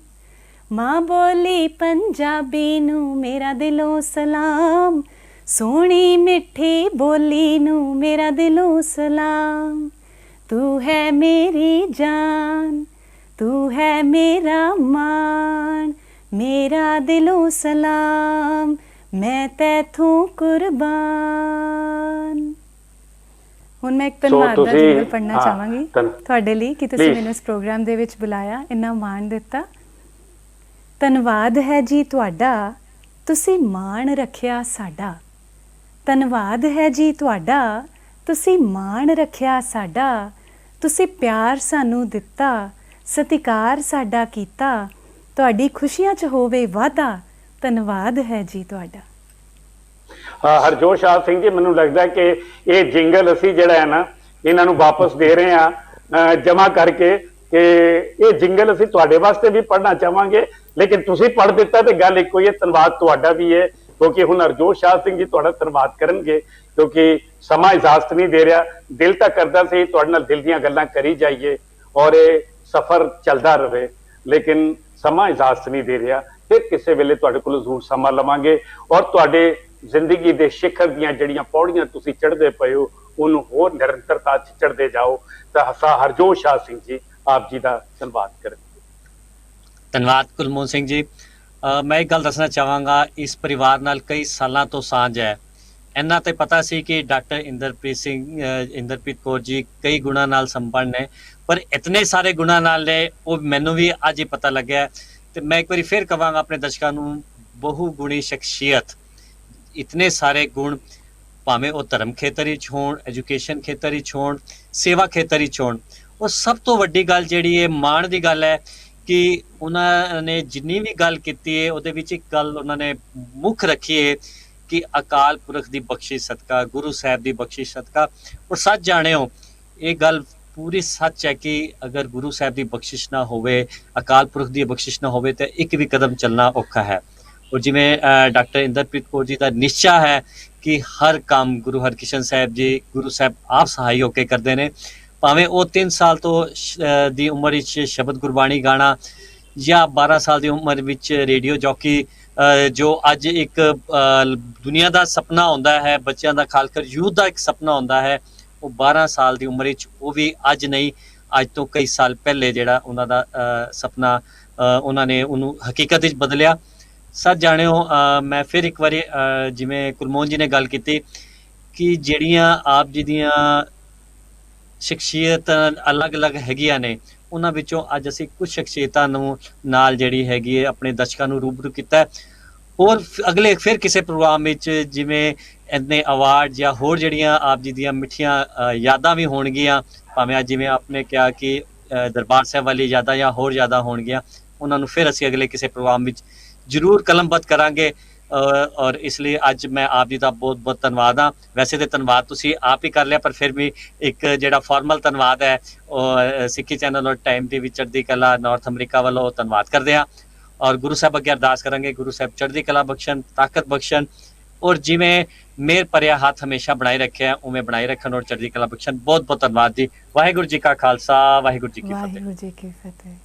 मां बोली पंजाबी नू मेरा दिलों सलाम, सोहनी मिठी बोली नू मेरा दिलों सलाम। तू है मेरी जान, तू है मेरा मान, मेरा दिलों सलाम, मैं तैथों कुर्बान। ਹੁਣ ਮੈਂ ਇੱਕ ਧੰਨਵਾਦ ਦਾ ਜਿੰਗਲ ਪੜ੍ਹਨਾ ਚਾਹਾਂਗੀ ਤੁਹਾਡੇ ਲਈ ਕਿ ਤੁਸੀਂ ਮੈਨੂੰ ਇਸ ਪ੍ਰੋਗਰਾਮ ਦੇ ਵਿੱਚ ਬੁਲਾਇਆ, ਇੰਨਾ ਮਾਣ ਦਿੱਤਾ। ਧੰਨਵਾਦ ਹੈ ਜੀ ਤੁਹਾਡਾ, ਤੁਸੀਂ ਮਾਣ ਰੱਖਿਆ ਸਾਡਾ। ਧੰਨਵਾਦ ਹੈ ਜੀ ਤੁਹਾਡਾ, ਤੁਸੀਂ ਮਾਣ ਰੱਖਿਆ ਸਾਡਾ। ਤੁਸੀਂ ਪਿਆਰ ਸਾਨੂੰ ਦਿੱਤਾ, ਸਤਿਕਾਰ ਸਾਡਾ ਕੀਤਾ, ਤੁਹਾਡੀ ਖੁਸ਼ੀਆਂ 'ਚ ਹੋਵੇ ਵਾਧਾ। ਧੰਨਵਾਦ ਹੈ ਜੀ ਤੁਹਾਡਾ। ਹਰਜੋਤ ਸ਼ਾਹ ਸਿੰਘ ਜੀ, ਮੈਨੂੰ ਲੱਗਦਾ ਕਿ ਇਹ ਜਿੰਗਲ ਅਸੀਂ ਜਿਹੜਾ ਹੈ ਨਾ ਇਹਨਾਂ ਨੂੰ ਵਾਪਸ ਦੇ ਰਹੇ ਹਾਂ ਜਮਾ ਕਰਕੇ, ਕਿ ਇਹ ਜਿੰਗਲ ਅਸੀਂ ਤੁਹਾਡੇ ਵਾਸਤੇ ਵੀ ਪੜ੍ਹਨਾ ਚਾਹਾਂਗੇ, ਲੇਕਿਨ ਤੁਸੀਂ ਪੜ੍ਹ ਦਿੱਤਾ ਤੇ ਗੱਲ ਇੱਕੋ ਹੀ ਹੈ, ਧੰਨਵਾਦ ਤੁਹਾਡਾ ਵੀ ਹੈ। ਕਿਉਂਕਿ ਹੁਣ ਹਰਜੋਤ ਸ਼ਾਹ ਸਿੰਘ ਜੀ ਤੁਹਾਡਾ ਧੰਨਵਾਦ ਕਰਨਗੇ, ਕਿਉਂਕਿ ਸਮਾਂ ਇਜਾਜ਼ਤ ਨਹੀਂ ਦੇ ਰਿਹਾ। ਦਿਲ ਤਾਂ ਕਰਦਾ ਸੀ ਤੁਹਾਡੇ ਨਾਲ ਦਿਲ ਦੀਆਂ ਗੱਲਾਂ ਕਰੀ ਜਾਈਏ ਔਰ ਇਹ ਸਫ਼ਰ ਚੱਲਦਾ ਰਹੇ, ਲੇਕਿਨ ਸਮਾਂ ਇਜਾਜ਼ਤ ਨਹੀਂ ਦੇ ਰਿਹਾ। ਫਿਰ ਕਿਸੇ ਵੇਲੇ ਤੁਹਾਡੇ ਕੋਲ ਜ਼ਰੂਰ ਸਮਾਂ ਲਵਾਂਗੇ ਔਰ ਤੁਹਾਡੇ ਜ਼ਿੰਦਗੀ ਦੇ ਸਿਖਰ ਦੀਆਂ ਜਿਹੜੀਆਂ ਪੌੜੀਆਂ ਤੁਸੀਂ ਚੜ੍ਹਦੇ ਪਏ ਹੋ ਉਹਨੂੰ ਹੋਰ ਨਿਰੰਤਰਤਾ 'ਚ ਚੜ੍ਹਦੇ ਜਾਓ। ਤਾਂ ਹਰਜੋਤ ਸ਼ਾਹ ਸਿੰਘ ਜੀ ਆਪ ਜੀ ਦਾ ਧੰਨਵਾਦ ਕਰਾਂਗੇ। ਧੰਨਵਾਦ ਕੁਲਮੋਹਨ ਸਿੰਘ ਜੀ। ਮੈਂ ਇੱਕ ਗੱਲ ਦੱਸਣਾ ਚਾਹਾਂਗਾ, ਇਸ ਪਰਿਵਾਰ ਨਾਲ ਕਈ ਸਾਲਾਂ ਤੋਂ ਸਾਂਝ ਹੈ। ਇੰਨਾ ਤੇ ਪਤਾ ਸੀ ਕਿ ਡਾਕਟਰ ਇੰਦਰਪ੍ਰੀਤ ਕੌਰ ਜੀ ਕਈ ਗੁਣਾਂ ਨਾਲ ਸੰਪੰਨ ਨੇ, ਪਰ ਇਤਨੇ ਸਾਰੇ ਗੁਣਾਂ ਨਾਲ ਨੇ ਉਹ ਮੈਨੂੰ ਵੀ ਅੱਜ ਹੀ ਪਤਾ ਲੱਗਿਆ। ਤੇ ਮੈਂ ਇੱਕ ਵਾਰੀ ਫਿਰ ਕਹਾਂਗਾ ਆਪਣੇ ਦਰਸ਼ਕਾਂ ਨੂੰ, ਬਹੁ ਗੁਣੀ ਸ਼ਖਸੀਅਤ, ਇਤਨੇ ਸਾਰੇ ਗੁਣ, ਭਾਵੇਂ ਉਹ ਧਰਮ ਖੇਤਰ ਵਿੱਚ ਹੋਣ, ਐਜੂਕੇਸ਼ਨ ਖੇਤਰ ਵਿੱਚ ਹੋਣ, ਸੇਵਾ ਖੇਤਰ ਵਿੱਚ ਹੋਣ। ਉਹ ਸਭ ਤੋਂ ਵੱਡੀ ਗੱਲ ਜਿਹੜੀ ਹੈ, ਮਾਣ ਦੀ ਗੱਲ ਹੈ ਕਿ ਉਹਨਾਂ ਨੇ ਜਿੰਨੀ ਵੀ ਗੱਲ ਕੀਤੀ ਹੈ ਉਹਦੇ ਵਿੱਚ ਇੱਕ ਗੱਲ ਉਹਨਾਂ ਨੇ ਮੁੱਖ ਰੱਖੀ ਹੈ ਕਿ ਅਕਾਲ ਪੁਰਖ ਦੀ ਬਖਸ਼ਿਸ਼ ਸਦਕਾ, ਗੁਰੂ ਸਾਹਿਬ ਦੀ ਬਖਸ਼ਿਸ਼ ਸਦਕਾ। ਔਰ ਸੱਚ ਜਾਣਿਓ, ਇਹ ਗੱਲ ਪੂਰੀ ਸੱਚ ਹੈ ਕਿ ਅਗਰ ਗੁਰੂ ਸਾਹਿਬ ਦੀ ਬਖਸ਼ਿਸ਼ ਨਾ ਹੋਵੇ, ਅਕਾਲ ਪੁਰਖ ਦੀ ਬਖਸ਼ਿਸ਼ ਨਾ ਹੋਵੇ ਤਾਂ ਇੱਕ ਵੀ ਕਦਮ ਚੱਲਣਾ ਔਖਾ ਹੈ। ਔਰ ਜਿਵੇਂ ਡਾਕਟਰ ਇੰਦਰਪ੍ਰੀਤ ਕੌਰ ਜੀ ਦਾ ਨਿਸ਼ਚਾ ਹੈ ਕਿ ਹਰ ਕੰਮ ਗੁਰੂ ਹਰਕ੍ਰਿਸ਼ਨ ਸਾਹਿਬ ਜੀ, ਗੁਰੂ ਸਾਹਿਬ ਆਪ ਸਹਾਈ ਹੋ ਕੇ ਕਰਦੇ ਨੇ। ਭਾਵੇਂ ਉਹ 3 ਸਾਲ ਤੋਂ ਦੀ ਉਮਰ ਵਿੱਚ ਸ਼ਬਦ ਗੁਰਬਾਣੀ ਗਾਣਾ ਜਾਂ 12 ਸਾਲ ਦੀ ਉਮਰ ਵਿੱਚ ਰੇਡੀਓ ਜੌਕੀ, ਜੋ ਅੱਜ ਇੱਕ ਦੁਨੀਆ ਦਾ ਸੁਪਨਾ ਹੁੰਦਾ ਹੈ, ਬੱਚਿਆਂ ਦਾ ਖਾਸ ਕਰ ਯੂਥ ਦਾ ਇੱਕ ਸੁਪਨਾ ਹੁੰਦਾ ਹੈ, ਉਹ 12 ਸਾਲ ਦੀ ਉਮਰ ਵਿੱਚ, ਉਹ ਵੀ ਅੱਜ ਨਹੀਂ, ਅੱਜ ਤੋਂ ਕਈ ਸਾਲ ਪਹਿਲੇ ਜਿਹੜਾ ਉਹਨਾਂ ਦਾ ਸੁਪਨਾ ਉਹਨਾਂ ਨੇ ਉਹਨੂੰ ਹਕੀਕਤ ਵਿੱਚ ਬਦਲਿਆ। ਸੱਚ ਜਾਣਿਓ, ਮੈਂ ਫਿਰ ਇੱਕ ਵਾਰੀ ਜਿਵੇਂ ਕੁਲਮੋਹਨ ਜੀ ਨੇ ਗੱਲ ਕੀਤੀ ਕਿ ਜਿਹੜੀਆਂ ਆਪ ਜੀ ਦੀਆਂ ਸ਼ਖਸੀਅਤ ਅਲੱਗ-ਅਲੱਗ ਹੈਗੀਆਂ ਨੇ, ਉਹਨਾਂ ਵਿੱਚੋਂ ਅੱਜ ਅਸੀਂ ਕੁਝ ਸ਼ਖਸੀਅਤਾਂ ਨੂੰ ਨਾਲ ਜਿਹੜੀ ਹੈਗੀ ਹੈ ਆਪਣੇ ਦਰਸ਼ਕਾਂ ਨੂੰ ਰੂਬਰੂ ਕੀਤਾ। ਹੋਰ ਅਗਲੇ ਫਿਰ ਕਿਸੇ ਪ੍ਰੋਗਰਾਮ ਵਿੱਚ ਜਿਵੇਂ ਇੰਨੇ ਅਵਾਰਡ ਜਾਂ ਹੋਰ ਜਿਹੜੀਆਂ ਆਪ ਜੀ ਦੀਆਂ ਮਿੱਠੀਆਂ ਯਾਦਾਂ ਵੀ ਹੋਣਗੀਆਂ, ਭਾਵੇਂ ਅੱਜ ਜਿਵੇਂ ਆਪਨੇ ਕਿਹਾ ਕਿ ਦਰਬਾਰ ਸਾਹਿਬ ਵਾਲੀ ਯਾਦਾਂ ਜਾਂ ਹੋਰ ਯਾਦਾਂ ਹੋਣਗੀਆਂ, ਉਹਨਾਂ ਨੂੰ ਫਿਰ ਅਸੀਂ ਅਗਲੇ ਕਿਸੇ ਪ੍ਰੋਗਰਾਮ ਵਿੱਚ ਜ਼ਰੂਰ ਕਲਮਬੱਧ ਕਰਾਂਗੇ। ਔਰ ਇਸ ਲਈ ਅੱਜ ਮੈਂ ਆਪ ਜੀ ਦਾ ਬਹੁਤ ਬਹੁਤ ਧੰਨਵਾਦ ਹਾਂ। ਵੈਸੇ ਤਾਂ ਧੰਨਵਾਦ ਤੁਸੀਂ ਆਪ ਹੀ ਕਰ ਲਿਆ, ਪਰ ਫਿਰ ਵੀ ਇੱਕ ਜਿਹੜਾ ਫਾਰਮਲ ਧੰਨਵਾਦ ਹੈ ਉਹ ਸਿੱਖੀ ਚੈਨਲ ਔਰ ਟਾਈਮ TV ਚੜ੍ਹਦੀ ਕਲਾ ਨਾਰਥ ਅਮਰੀਕਾ ਵੱਲੋਂ ਧੰਨਵਾਦ ਕਰਦੇ ਹਾਂ। ਔਰ ਗੁਰੂ ਸਾਹਿਬ ਅੱਗੇ ਅਰਦਾਸ ਕਰਾਂਗੇ, ਗੁਰੂ ਸਾਹਿਬ ਚੜ੍ਹਦੀ ਕਲਾ ਬਖਸ਼ਣ, ਤਾਕਤ ਬਖਸ਼ਣ, ਔਰ ਜਿਵੇਂ ਮੇਰ ਭਰਿਆ ਹੱਥ ਹਮੇਸ਼ਾ ਬਣਾਈ ਰੱਖਿਆ ਉਵੇਂ ਬਣਾਈ ਰੱਖਣ ਔਰ ਚੜ੍ਹਦੀ ਕਲਾ ਬਖਸ਼ਣ। ਬਹੁਤ ਬਹੁਤ ਧੰਨਵਾਦ ਜੀ। ਵਾਹਿਗੁਰੂ ਜੀ ਕਾ ਖਾਲਸਾ, ਵਾਹਿਗੁਰੂ ਜੀ ਕੀ ਫਤਿਹ। ਵਾਹਿਗੁਰੂ ਜੀ ਕੀ ਫਤਿਹ।